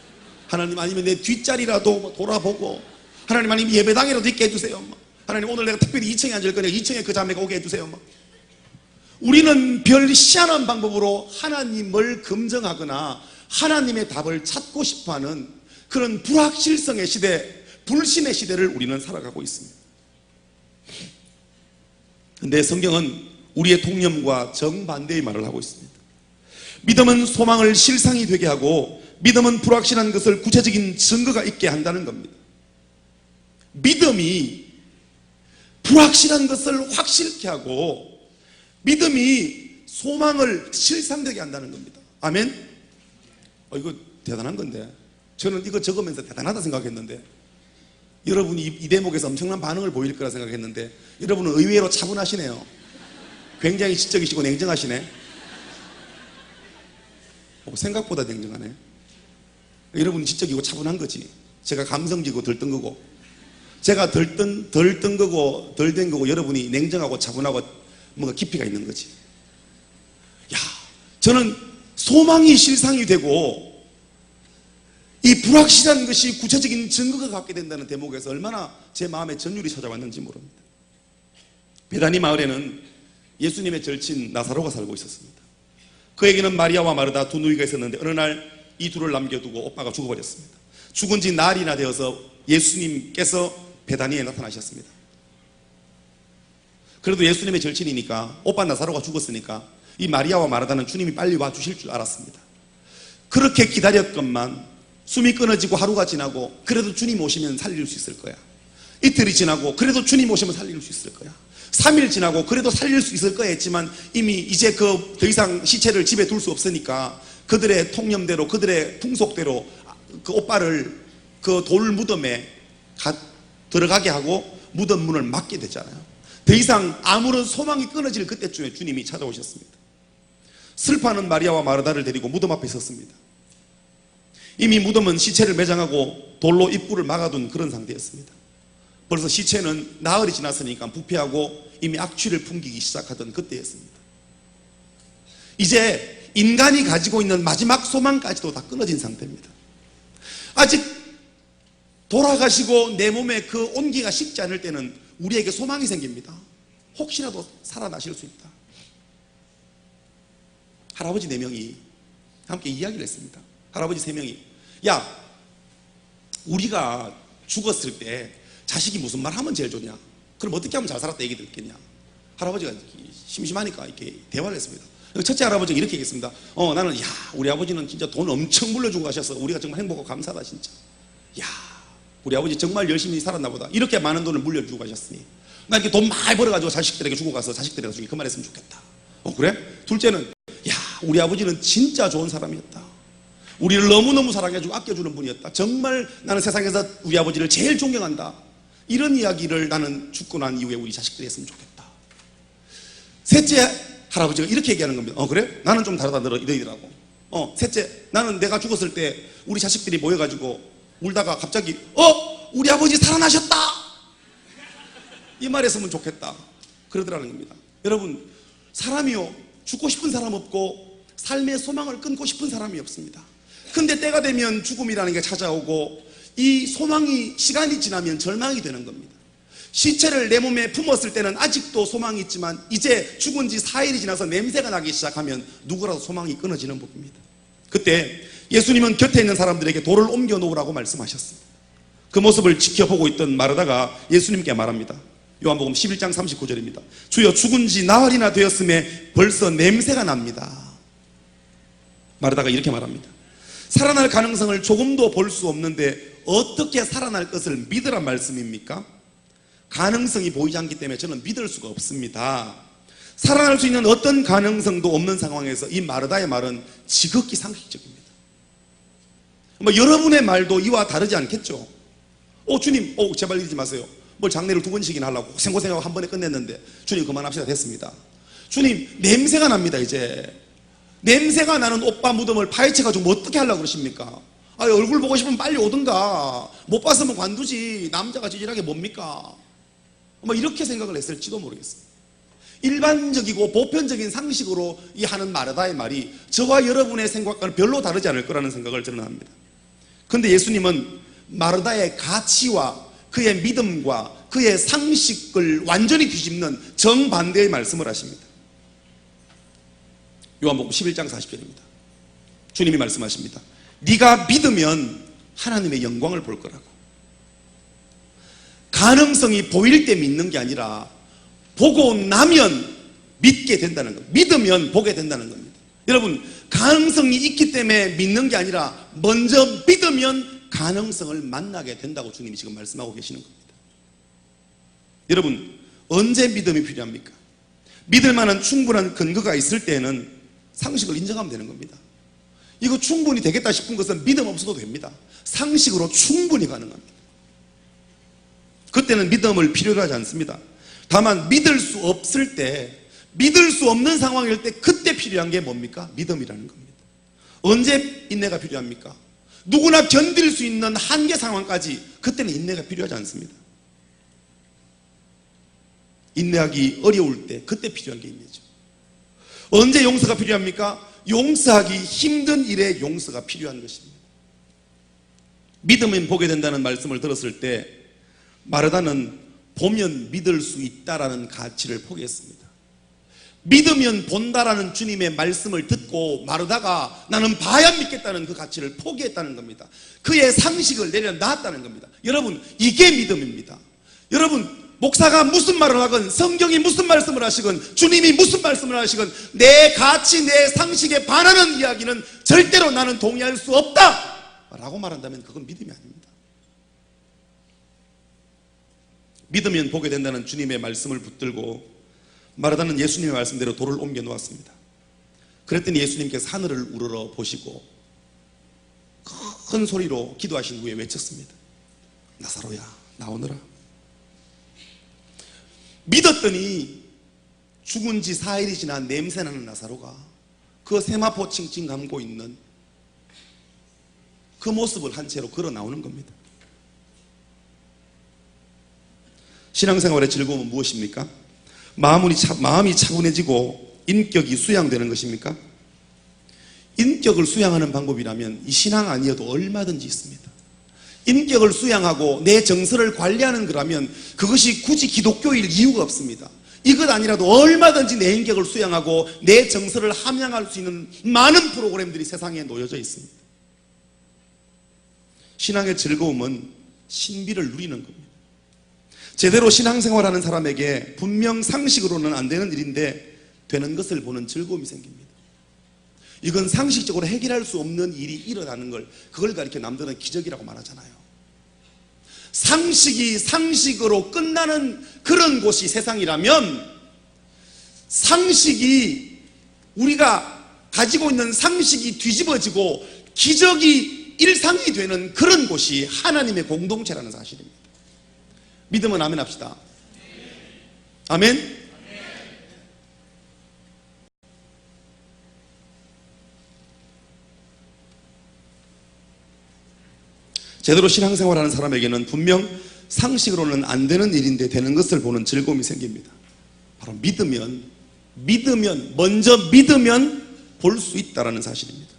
하나님 아니면 내 뒷자리라도 돌아보고 하나님 아니면 예배당이라도 있게 해주세요. 하나님 오늘 내가 특별히 2층에 앉을 거니까 2층에 그 자매가 오게 해주세요. 우리는 별 희한한 방법으로 하나님을 검증하거나 하나님의 답을 찾고 싶어하는 그런 불확실성의 시대, 불신의 시대를 우리는 살아가고 있습니다. 근데 성경은 우리의 통념과 정반대의 말을 하고 있습니다. 믿음은 소망을 실상이 되게 하고 믿음은 불확실한 것을 구체적인 증거가 있게 한다는 겁니다. 믿음이 불확실한 것을 확실케 하고 믿음이 소망을 실상되게 한다는 겁니다. 아멘? 이거 대단한 건데 저는 이거 적으면서 대단하다 생각했는데 여러분이 이 대목에서 엄청난 반응을 보일 거라 생각했는데 여러분은 의외로 차분하시네요. 굉장히 지적이시고 냉정하시네. 생각보다 냉정하네. 여러분이 지적이고 차분한 거지. 제가 감성적이고 덜뜬 거고 제가 덜뜬 거고 덜 된 거고 여러분이 냉정하고 차분하고 뭔가 깊이가 있는 거지. 야, 저는 소망이 실상이 되고 이 불확실한 것이 구체적인 증거가 갖게 된다는 대목에서 얼마나 제 마음에 전율이 찾아왔는지 모릅니다. 베다니 마을에는 예수님의 절친 나사로가 살고 있었습니다. 그에게는 마리아와 마르다 두 누이가 있었는데 어느 날 이 둘을 남겨두고 오빠가 죽어버렸습니다. 죽은 지 날이나 되어서 예수님께서 베다니에 나타나셨습니다. 그래도 예수님의 절친이니까 오빠 나사로가 죽었으니까 이 마리아와 마르다는 주님이 빨리 와주실 줄 알았습니다. 그렇게 기다렸건만 숨이 끊어지고 하루가 지나고 그래도 주님 오시면 살릴 수 있을 거야. 이틀이 지나고 그래도 주님 오시면 살릴 수 있을 거야. 3일 지나고 그래도 살릴 수 있을 거야 했지만 이미 이제 더 이상 시체를 집에 둘 수 없으니까 그들의 통념대로 그들의 풍속대로 그 오빠를 그 돌 무덤에 들어가게 하고 무덤 문을 막게 됐잖아요. 더 이상 아무런 소망이 끊어질 그때쯤에 주님이 찾아오셨습니다. 슬퍼하는 마리아와 마르다를 데리고 무덤 앞에 섰습니다. 이미 무덤은 시체를 매장하고 돌로 입구를 막아둔 그런 상태였습니다. 벌써 시체는 나흘이 지났으니까 부패하고 이미 악취를 풍기기 시작하던 그때였습니다. 이제 인간이 가지고 있는 마지막 소망까지도 다 끊어진 상태입니다. 아직 돌아가시고 내 몸에 그 온기가 식지 않을 때는 우리에게 소망이 생깁니다. 혹시라도 살아나실 수 있다. 할아버지 4명이 함께 이야기를 했습니다. 할아버지 3명이 야 우리가 죽었을 때 자식이 무슨 말 하면 제일 좋냐? 그럼 어떻게 하면 잘 살았다 얘기 듣겠냐? 할아버지가 심심하니까 이렇게 대화를 했습니다. 첫째 할아버지가 이렇게 얘기했습니다. 나는 야 우리 아버지는 진짜 돈 엄청 물려주고 가셔서 우리가 정말 행복하고 감사하다 진짜. 야 우리 아버지 정말 열심히 살았나 보다. 이렇게 많은 돈을 물려주고 가셨으니 나 이렇게 돈 많이 벌어가지고 자식들에게 주고 가서 자식들이 나중에 그 말 했으면 좋겠다. 그래? 둘째는 야 우리 아버지는 진짜 좋은 사람이었다. 우리를 너무너무 사랑해주고 아껴주는 분이었다. 정말 나는 세상에서 우리 아버지를 제일 존경한다. 이런 이야기를 나는 죽고 난 이후에 우리 자식들이 했으면 좋겠다. 셋째 할아버지가 이렇게 얘기하는 겁니다. 그래? 나는 좀 다르다 너희들하고. 셋째, 나는 내가 죽었을 때 우리 자식들이 모여가지고 울다가 갑자기 우리 아버지 살아나셨다, 이 말 했으면 좋겠다 그러더라는 겁니다. 여러분, 사람이요, 죽고 싶은 사람 없고 삶의 소망을 끊고 싶은 사람이 없습니다. 근데 때가 되면 죽음이라는 게 찾아오고 이 소망이 시간이 지나면 절망이 되는 겁니다. 시체를 내 몸에 품었을 때는 아직도 소망이 있지만 이제 죽은 지 4일이 지나서 냄새가 나기 시작하면 누구라도 소망이 끊어지는 법입니다. 그때 예수님은 곁에 있는 사람들에게 돌을 옮겨 놓으라고 말씀하셨습니다. 그 모습을 지켜보고 있던 마르다가 예수님께 말합니다. 요한복음 11장 39절입니다. 주여, 죽은 지 나흘이나 되었음에 벌써 냄새가 납니다. 마르다가 이렇게 말합니다. 살아날 가능성을 조금도 볼 수 없는데 어떻게 살아날 것을 믿으란 말씀입니까? 가능성이 보이지 않기 때문에 저는 믿을 수가 없습니다. 살아날 수 있는 어떤 가능성도 없는 상황에서 이 마르다의 말은 지극히 상식적입니다. 여러분의 말도 이와 다르지 않겠죠? 주님, 제발 이러지 마세요. 뭘 장례를 2번씩이나 하려고 고생하고 한 번에 끝냈는데 주님 그만합시다. 됐습니다. 주님, 냄새가 납니다. 이제 냄새가 나는 오빠 무덤을 파헤쳐가지고 어떻게 하려고 그러십니까? 얼굴 보고 싶으면 빨리 오든가, 못 봤으면 관두지, 남자가 찌질하게 뭡니까? 이렇게 생각을 했을지도 모르겠습니다. 일반적이고 보편적인 상식으로 이 하는 마르다의 말이 저와 여러분의 생각과는 별로 다르지 않을 거라는 생각을 저는 합니다. 그런데 예수님은 마르다의 가치와 그의 믿음과 그의 상식을 완전히 뒤집는 정반대의 말씀을 하십니다. 요한복음 11장 40절입니다. 주님이 말씀하십니다. 네가 믿으면 하나님의 영광을 볼 거라고. 가능성이 보일 때 믿는 게 아니라 보고 나면 믿게 된다는 겁니다. 믿으면 보게 된다는 겁니다. 여러분, 가능성이 있기 때문에 믿는 게 아니라 먼저 믿으면 가능성을 만나게 된다고 주님이 지금 말씀하고 계시는 겁니다. 여러분, 언제 믿음이 필요합니까? 믿을 만한 충분한 근거가 있을 때는 상식을 인정하면 되는 겁니다. 이거 충분히 되겠다 싶은 것은 믿음 없어도 됩니다. 상식으로 충분히 가능합니다. 그때는 믿음을 필요로 하지 않습니다. 다만 믿을 수 없을 때, 믿을 수 없는 상황일 때 그때 필요한 게 뭡니까? 믿음이라는 겁니다. 언제 인내가 필요합니까? 누구나 견딜 수 있는 한계 상황까지 그때는 인내가 필요하지 않습니다. 인내하기 어려울 때 그때 필요한 게 인내죠. 언제 용서가 필요합니까? 용서하기 힘든 일에 용서가 필요한 것입니다. 믿으면 보게 된다는 말씀을 들었을 때 마르다는 보면 믿을 수 있다라는 가치를 포기했습니다. 믿으면 본다라는 주님의 말씀을 듣고 마르다가 나는 봐야 믿겠다는 그 가치를 포기했다는 겁니다. 그의 상식을 내려놨다는 겁니다. 여러분, 이게 믿음입니다. 여러분, 목사가 무슨 말을 하건, 성경이 무슨 말씀을 하시건, 주님이 무슨 말씀을 하시건 내 가치, 내 상식에 반하는 이야기는 절대로 나는 동의할 수 없다 라고 말한다면 그건 믿음이 아닙니다. 믿으면 보게 된다는 주님의 말씀을 붙들고 마르다는 예수님의 말씀대로 돌을 옮겨 놓았습니다. 그랬더니 예수님께서 하늘을 우러러 보시고 큰 소리로 기도하신 후에 외쳤습니다. 나사로야, 나오너라. 믿었더니 죽은 지 4일이 지난 냄새나는 나사로가 그 세마포 칭칭 감고 있는 그 모습을 한 채로 걸어 나오는 겁니다. 신앙생활의 즐거움은 무엇입니까? 마음이 차분해지고 인격이 수양되는 것입니까? 인격을 수양하는 방법이라면 이 신앙 아니어도 얼마든지 있습니다. 인격을 수양하고 내 정서를 관리하는 거라면 그것이 굳이 기독교일 이유가 없습니다. 이것 아니라도 얼마든지 내 인격을 수양하고 내 정서를 함양할 수 있는 많은 프로그램들이 세상에 놓여져 있습니다. 신앙의 즐거움은 신비를 누리는 겁니다. 제대로 신앙생활하는 사람에게 분명 상식으로는 안 되는 일인데 되는 것을 보는 즐거움이 생깁니다. 이건 상식적으로 해결할 수 없는 일이 일어나는 걸, 그걸 가리켜 남들은 기적이라고 말하잖아요. 상식이 상식으로 끝나는 그런 곳이 세상이라면, 상식이, 우리가 가지고 있는 상식이 뒤집어지고 기적이 일상이 되는 그런 곳이 하나님의 공동체라는 사실입니다. 믿으면 아멘 합시다. 아멘. 제대로 신앙생활하는 사람에게는 분명 상식으로는 안 되는 일인데 되는 것을 보는 즐거움이 생깁니다. 바로 먼저 믿으면 볼 수 있다는 사실입니다.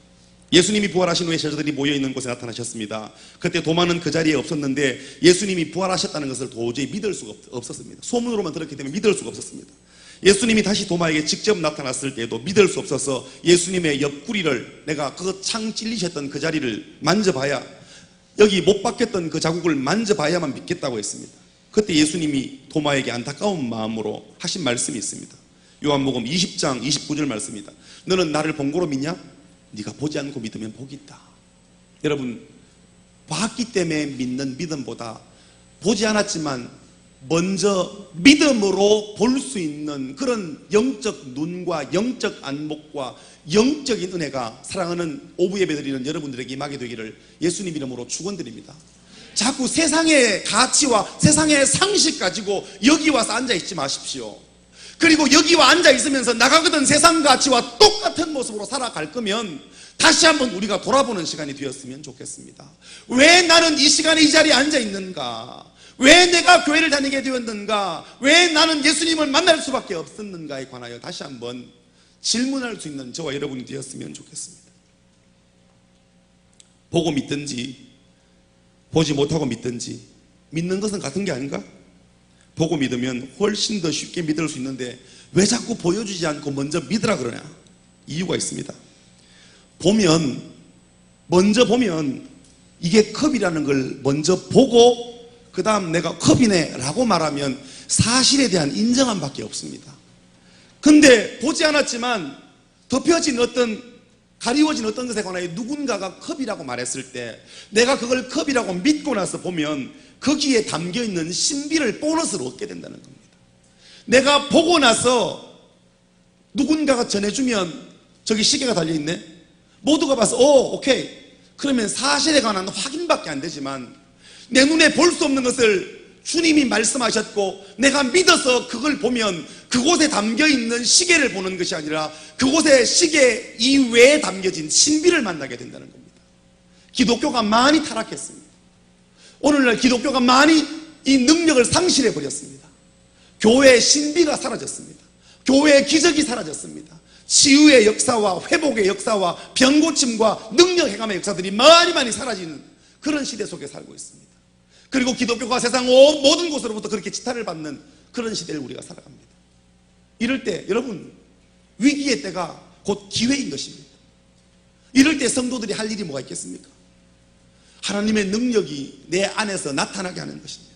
예수님이 부활하신 후에 제자들이 모여있는 곳에 나타나셨습니다. 그때 도마는 그 자리에 없었는데 예수님이 부활하셨다는 것을 도저히 믿을 수가 없었습니다. 소문으로만 들었기 때문에 믿을 수가 없었습니다. 예수님이 다시 도마에게 직접 나타났을 때에도 믿을 수 없어서 예수님의 옆구리를, 내가 그 창 찔리셨던 그 자리를 만져봐야, 여기 못 박혔던 그 자국을 만져봐야만 믿겠다고 했습니다. 그때 예수님이 도마에게 안타까운 마음으로 하신 말씀이 있습니다. 요한복음 20장 29절 말씀입니다. 너는 나를 본 거로 믿냐? 네가 보지 않고 믿으면 복이 있다. 여러분, 봤기 때문에 믿는 믿음보다 보지 않았지만 먼저 믿음으로 볼 수 있는 그런 영적 눈과 영적 안목과 영적인 은혜가 사랑하는 오부 예배 드리는 여러분들에게 임하게 되기를 예수님 이름으로 축원드립니다. 자꾸 세상의 가치와 세상의 상식 가지고 여기 와서 앉아있지 마십시오. 그리고 여기 와 앉아있으면서 나가거든 세상 가치와 똑같은 모습으로 살아갈 거면 다시 한번 우리가 돌아보는 시간이 되었으면 좋겠습니다. 왜 나는 이 시간에 이 자리에 앉아있는가? 왜 내가 교회를 다니게 되었는가? 왜 나는 예수님을 만날 수밖에 없었는가에 관하여 다시 한번 질문할 수 있는 저와 여러분이 되었으면 좋겠습니다. 보고 믿든지 보지 못하고 믿든지 믿는 것은 같은 게 아닌가? 보고 믿으면 훨씬 더 쉽게 믿을 수 있는데 왜 자꾸 보여주지 않고 먼저 믿으라 그러냐? 이유가 있습니다. 먼저 보면 이게 컵이라는 걸 먼저 보고 그 다음 내가 컵이네 라고 말하면 사실에 대한 인정함밖에 없습니다. 근데 보지 않았지만 덮여진 가리워진 어떤 것에 관하여 누군가가 컵이라고 말했을 때 내가 그걸 컵이라고 믿고 나서 보면 거기에 담겨있는 신비를 보너스로 얻게 된다는 겁니다. 내가 보고 나서 누군가가 전해주면 저기 시계가 달려있네? 모두가 봐서 오케이. 그러면 사실에 관한 확인밖에 안 되지만 내 눈에 볼 수 없는 것을 주님이 말씀하셨고 내가 믿어서 그걸 보면 그곳에 담겨있는 시계를 보는 것이 아니라 그곳에 시계 이외에 담겨진 신비를 만나게 된다는 겁니다. 기독교가 많이 타락했습니다. 오늘날 기독교가 많이 이 능력을 상실해 버렸습니다. 교회의 신비가 사라졌습니다. 교회의 기적이 사라졌습니다. 치유의 역사와 회복의 역사와 병고침과 능력 행함의 역사들이 많이 사라지는 그런 시대 속에 살고 있습니다. 그리고 기독교가 세상 모든 곳으로부터 그렇게 지탄을 받는 그런 시대를 우리가 살아갑니다. 이럴 때 여러분, 위기의 때가 곧 기회인 것입니다. 이럴 때 성도들이 할 일이 뭐가 있겠습니까? 하나님의 능력이 내 안에서 나타나게 하는 것입니다.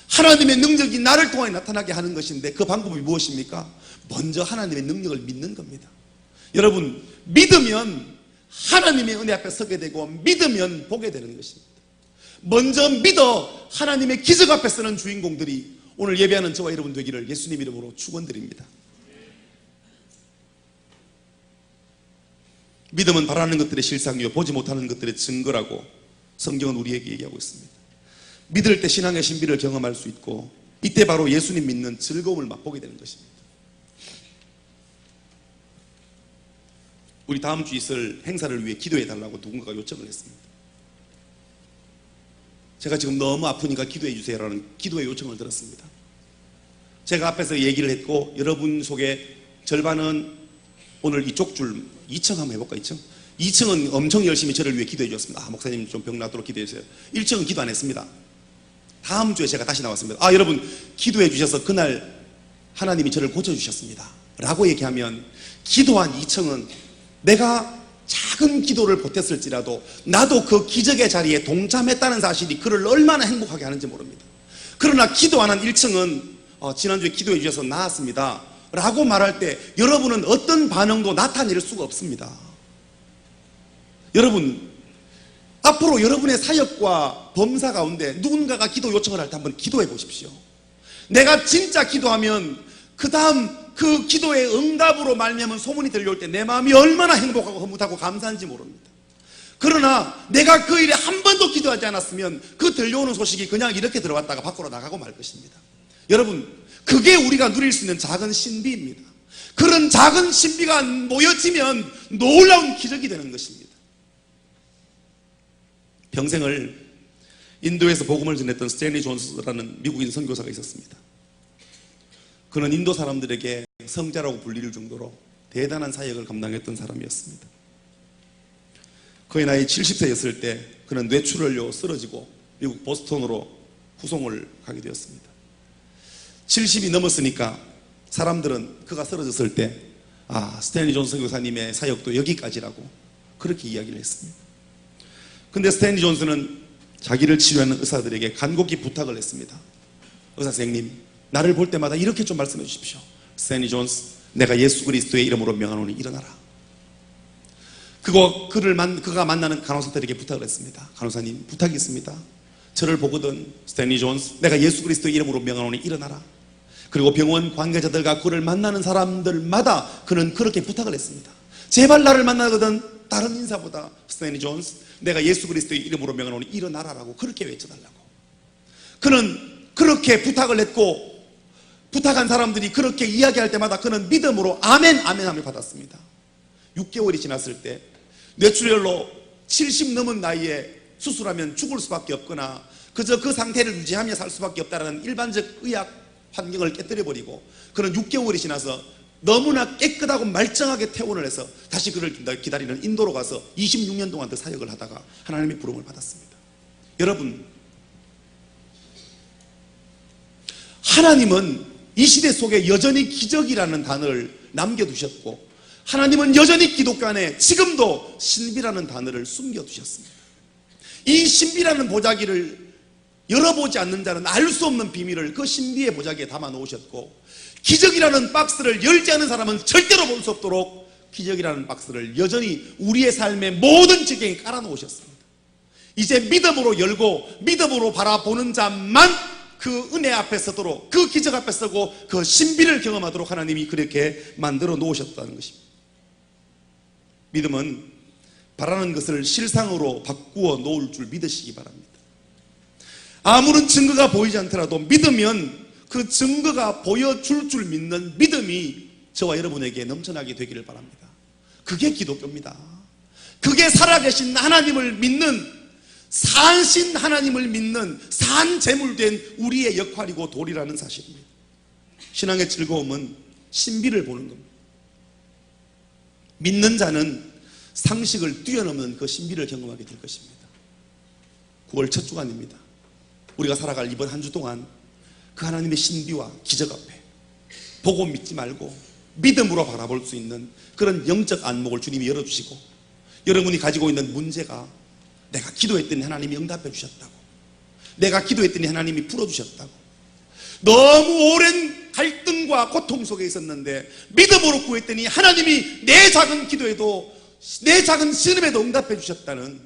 하나님의 능력이 나를 통해 나타나게 하는 것인데 그 방법이 무엇입니까? 먼저 하나님의 능력을 믿는 겁니다. 여러분, 믿으면 하나님의 은혜 앞에 서게 되고 믿으면 보게 되는 것입니다. 먼저 믿어 하나님의 기적 앞에 서는 주인공들이 오늘 예배하는 저와 여러분 되기를 예수님 이름으로 축원드립니다. 믿음은 바라는 것들의 실상이요 보지 못하는 것들의 증거라고 성경은 우리에게 얘기하고 있습니다. 믿을 때 신앙의 신비를 경험할 수 있고 이때 바로 예수님 믿는 즐거움을 맛보게 되는 것입니다. 우리 다음 주 있을 행사를 위해 기도해 달라고 누군가가 요청을 했습니다. 제가 지금 너무 아프니까 기도해 주세요라는 기도의 요청을 들었습니다. 제가 앞에서 얘기를 했고 여러분 속에 절반은 오늘 이쪽 줄 2층 한번 해볼까? 2층은 엄청 열심히 저를 위해 기도해 주셨습니다. 목사님 좀 병 낫도록 기도해 주세요. 1층은 기도 안 했습니다. 다음 주에 제가 다시 나왔습니다. 여러분 기도해 주셔서 그날 하나님이 저를 고쳐주셨습니다 라고 얘기하면 기도한 2층은 내가 작은 기도를 보탰을지라도 나도 그 기적의 자리에 동참했다는 사실이 그를 얼마나 행복하게 하는지 모릅니다. 그러나 기도 안 한 1층은 지난주에 기도해 주셔서 나았습니다 라고 말할 때 여러분은 어떤 반응도 나타낼 수가 없습니다. 여러분, 앞으로 여러분의 사역과 범사 가운데 누군가가 기도 요청을 할 때 한번 기도해 보십시오. 내가 진짜 기도하면 그 다음 그 기도의 응답으로 말미암은 소문이 들려올 때 내 마음이 얼마나 행복하고 흐뭇하고 감사한지 모릅니다. 그러나 내가 그 일에 한 번도 기도하지 않았으면 그 들려오는 소식이 그냥 이렇게 들어왔다가 밖으로 나가고 말 것입니다. 여러분, 그게 우리가 누릴 수 있는 작은 신비입니다. 그런 작은 신비가 모여지면 놀라운 기적이 되는 것입니다. 평생을 인도에서 복음을 전했던 스탠리 존스라는 미국인 선교사가 있었습니다. 그는 인도 사람들에게 성자라고 불릴 정도로 대단한 사역을 감당했던 사람이었습니다. 그의 나이 70세였을 때 그는 뇌출혈로 쓰러지고 미국 보스턴으로 후송을 가게 되었습니다. 70이 넘었으니까 사람들은 그가 쓰러졌을 때 스탠리 존스 선교사님의 사역도 여기까지라고 그렇게 이야기를 했습니다. 근데 스탠리 존스는 자기를 치료하는 의사들에게 간곡히 부탁을 했습니다. 의사 선생님, 나를 볼 때마다 이렇게 좀 말씀해 주십시오. 스탠리 존스, 내가 예수 그리스도의 이름으로 명하노니 일어나라. 그가 만나는 간호사들에게 부탁을 했습니다. 간호사님, 부탁이 있습니다. 저를 보거든 스탠리 존스, 내가 예수 그리스도의 이름으로 명하노니 일어나라. 그리고 병원 관계자들과 그를 만나는 사람들마다 그는 그렇게 부탁을 했습니다. 제발 나를 만나거든 다른 인사보다 스탠리 존스, 내가 예수 그리스도의 이름으로 명하노니 일어나라라고 그렇게 외쳐달라고. 그는 그렇게 부탁을 했고, 부탁한 사람들이 그렇게 이야기할 때마다 그는 믿음으로 아멘 아멘 하며 받았습니다. 6개월이 지났을 때 뇌출혈로 70 넘은 나이에 수술하면 죽을 수밖에 없거나 그저 그 상태를 유지하며 살 수밖에 없다는 일반적 의학 환경을 깨뜨려버리고, 그는 6개월이 지나서 너무나 깨끗하고 말짱하게 퇴원을 해서 다시 그를 기다리는 인도로 가서 26년 동안 더 사역을 하다가 하나님의 부름을 받았습니다. 여러분, 하나님은 이 시대 속에 여전히 기적이라는 단어를 남겨두셨고, 하나님은 여전히 기독교 안에 지금도 신비라는 단어를 숨겨두셨습니다. 이 신비라는 보자기를 열어보지 않는 자는 알 수 없는 비밀을 그 신비의 보자기에 담아 놓으셨고, 기적이라는 박스를 열지 않은 사람은 절대로 볼 수 없도록 기적이라는 박스를 여전히 우리의 삶의 모든 지경에 깔아 놓으셨습니다. 이제 믿음으로 열고 믿음으로 바라보는 자만 그 은혜 앞에 서도록, 그 기적 앞에 서고 그 신비를 경험하도록 하나님이 그렇게 만들어 놓으셨다는 것입니다. 믿음은 바라는 것을 실상으로 바꾸어 놓을 줄 믿으시기 바랍니다. 아무런 증거가 보이지 않더라도 믿으면 그 증거가 보여줄 줄 믿는 믿음이 저와 여러분에게 넘쳐나게 되기를 바랍니다. 그게 기독교입니다. 그게 살아계신 하나님을 믿는, 산신 하나님을 믿는 산재물된 우리의 역할이고 도리라는 사실입니다. 신앙의 즐거움은 신비를 보는 겁니다. 믿는 자는 상식을 뛰어넘는 그 신비를 경험하게 될 것입니다. 9월 첫 주간입니다. 우리가 살아갈 이번 한 주 동안 그 하나님의 신비와 기적 앞에 보고 믿지 말고 믿음으로 바라볼 수 있는 그런 영적 안목을 주님이 열어주시고, 여러분이 가지고 있는 문제가 내가 기도했더니 하나님이 응답해 주셨다고, 내가 기도했더니 하나님이 풀어주셨다고, 너무 오랜 갈등과 고통 속에 있었는데 믿음으로 구했더니 하나님이 내 작은 기도에도, 내 작은 신음에도 응답해 주셨다는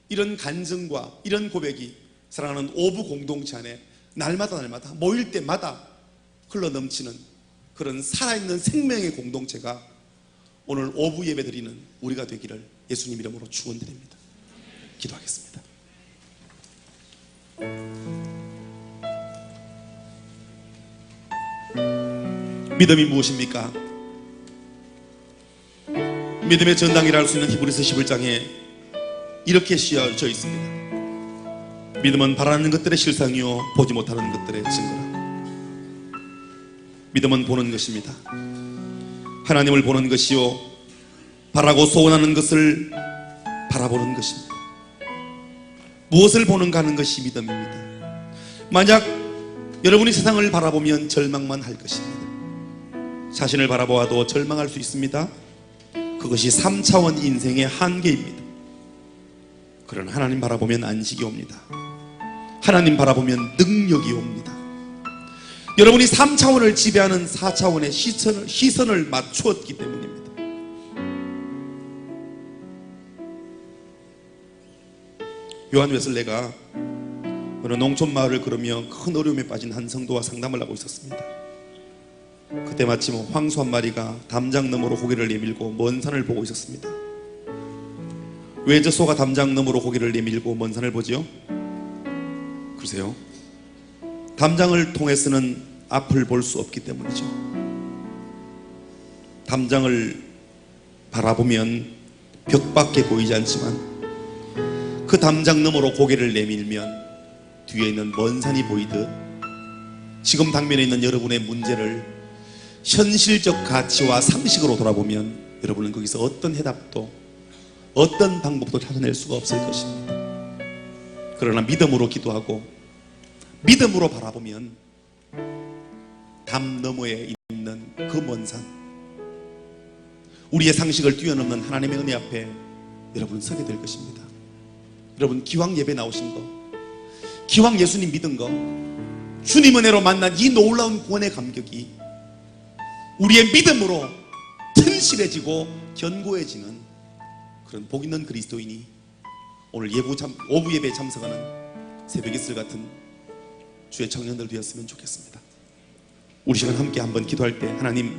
이런 간증과 이런 고백이 사랑하는 오부 공동체 안에 날마다 모일 때마다 흘러넘치는 그런 살아있는 생명의 공동체가 오늘 오부 예배 드리는 우리가 되기를 예수님 이름으로 축원드립니다. 기도하겠습니다. 믿음이 무엇입니까? 믿음의 전당이라 할 수 있는 히브리서 11장에 이렇게 쓰여져 있습니다. 믿음은 바라는 것들의 실상이요 보지 못하는 것들의 증거라. 믿음은 보는 것입니다. 하나님을 보는 것이요 바라고 소원하는 것을 바라보는 것입니다. 무엇을 보는가 하는 것이 믿음입니다. 만약 여러분이 세상을 바라보면 절망만 할 것입니다. 자신을 바라보아도 절망할 수 있습니다. 그것이 3차원 인생의 한계입니다. 그러나 하나님 바라보면 안식이 옵니다. 하나님 바라보면 능력이 옵니다. 여러분이 3차원을 지배하는 4차원의 시선을 맞추었기 때문입니다. 요한 웨슬레가 어느 농촌 마을을 걸으며 큰 어려움에 빠진 한 성도와 상담을 하고 있었습니다. 그때 마침 황소 한 마리가 담장 너머로 고개를 내밀고 먼 산을 보고 있었습니다. 왜 저 소가 담장 너머로 고개를 내밀고 먼 산을 보지요? 글쎄요, 담장을 통해서는 앞을 볼 수 없기 때문이죠. 담장을 바라보면 벽밖에 보이지 않지만 그 담장 너머로 고개를 내밀면 뒤에 있는 먼 산이 보이듯 지금 당면에 있는 여러분의 문제를 현실적 가치와 상식으로 돌아보면 여러분은 거기서 어떤 해답도 어떤 방법도 찾아낼 수가 없을 것입니다. 그러나 믿음으로 기도하고 믿음으로 바라보면 담 너머에 있는 그 먼 산, 우리의 상식을 뛰어넘는 하나님의 은혜 앞에 여러분은 서게 될 것입니다. 여러분, 기왕 예배 나오신 거, 기왕 예수님 믿은 거, 주님 은혜로 만난 이 놀라운 구원의 감격이 우리의 믿음으로 튼실해지고 견고해지는 그런 복 있는 그리스도인이 오늘 오부 예배에 참석하는 새벽 이슬 같은 주의 청년들 되었으면 좋겠습니다. 우리 시간 함께 한번 기도할 때 하나님,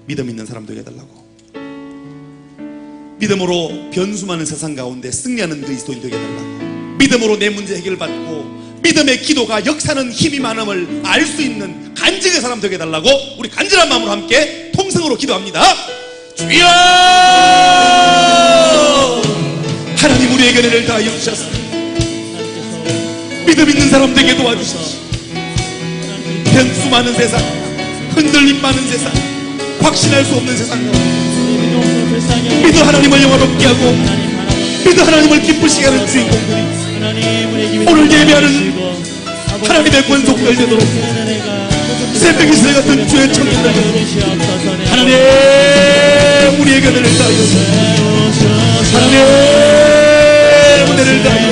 믿음 있는 사람 되게 해달라고, 믿음으로 변수 많은 세상 가운데 승리하는 그리스도인 되게 해달라고, 믿음으로 내 문제 해결받고 믿음의 기도가 역사는 힘이 많음을 알 수 있는 간증의 사람 되게 해달라고 우리 간절한 마음으로 함께 통성으로 기도합니다. 주여, 하나님 우리에게 은혜를 다하여 주셨습니다. 믿음 있는 사람 되게 도와주십시오. 변수 많은 세상, 흔들림 많은 세상, 확신할 수 없는 세상, 믿어 하나님을 영화롭게 하고 믿어 하나님을 기쁘시게 하는 주인공들이 오늘 예배하는 하나님의 권속들 되도록 새벽 이슬 같은 주의 청년들, 하나님 우리에게 은혜를 다하여 하나님 은혜를 다하여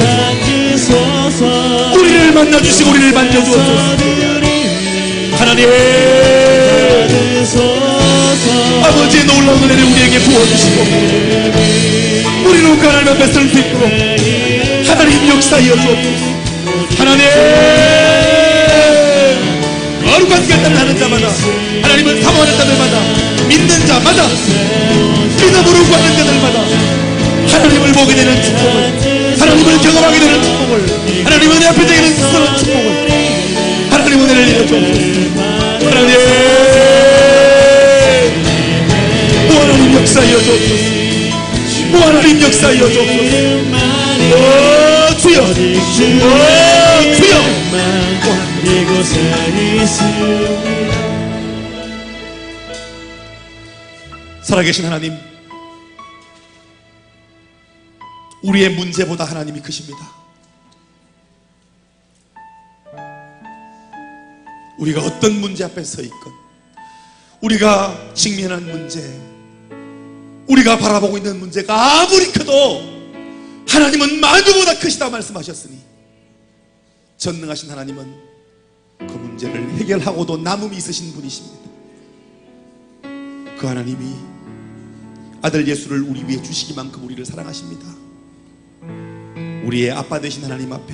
우리를 만나주시고 우리를 만져주옵소서. 하나님 아버지의 놀라운 은혜를 우리에게 부어주시고 우리로 하나님 앞에 설 수 있도록 하나님 역사하여 주옵소서. 하나님 거룩한 결단을 하는 자마다, 하나님을 사모하는 자들마다, 믿는 자마다, 믿음으로 구하는 자들마다 하나님을 보게 되는 축복을, 하나님을 경험하게 되는 축복을, 하나님 은혜 앞에 되는 스스로 축복을, 하나님 은혜를 내려주옵소서. 하나님 무하나님 역사하여 주옵소서. 무하나님 역사하여 주옵소서. 오 주여, 오 주여. 살아계신 하나님, 우리의 문제보다 하나님이 크십니다. 우리가 어떤 문제 앞에 서 있건, 우리가 직면한 문제, 우리가 바라보고 있는 문제가 아무리 커도 하나님은 만주보다 크시다 말씀하셨으니 전능하신 하나님은 그 문제를 해결하고도 남음이 있으신 분이십니다. 그 하나님이 아들 예수를 우리 위해 주시기만큼 우리를 사랑하십니다. 우리의 아빠 되신 하나님 앞에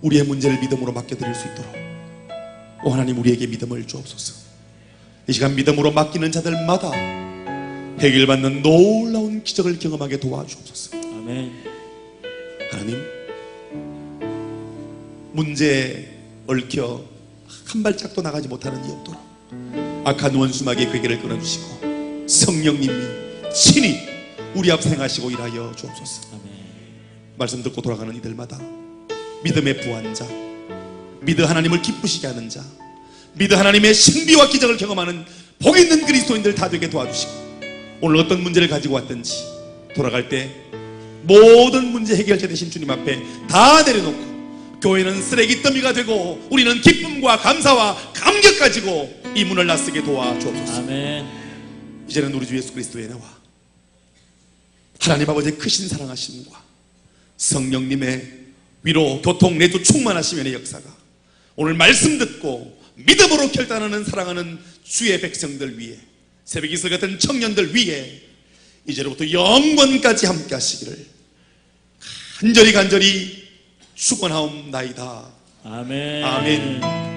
우리의 문제를 믿음으로 맡겨드릴 수 있도록 오 하나님 우리에게 믿음을 주옵소서. 이 시간 믿음으로 맡기는 자들마다 해결받는 놀라운 기적을 경험하게 도와주옵소서. 아멘. 하나님, 문제에 얽혀 한 발짝도 나가지 못하는 이 없도록 악한 원수마귀의 괴계를 끊어주시고 성령님이 친히 우리 앞 행하시고 일하여 주옵소서. 아멘. 말씀 듣고 돌아가는 이들마다 믿음의 부한 자, 믿어 하나님을 기쁘시게 하는 자, 믿어 하나님의 신비와 기적을 경험하는 복 있는 그리스도인들 다 되게 도와주시고 오늘 어떤 문제를 가지고 왔든지 돌아갈 때 모든 문제 해결자 되신 주님 앞에 다 내려놓고 교회는 쓰레기 더미가 되고 우리는 기쁨과 감사와 감격 가지고 이 문을 나서게 도와주옵소서. 아멘. 이제는 우리 주 예수 그리스도의 은혜와 하나님 아버지의 크신 사랑하심과 성령님의 위로 교통 내주 충만하시면의 역사가 오늘 말씀 듣고 믿음으로 결단하는 사랑하는 주의 백성들 위에 새벽 이슬 같은 청년들 위에 이제로부터 영원까지 함께 하시기를 간절히 축원하옵나이다. 아멘. 아멘.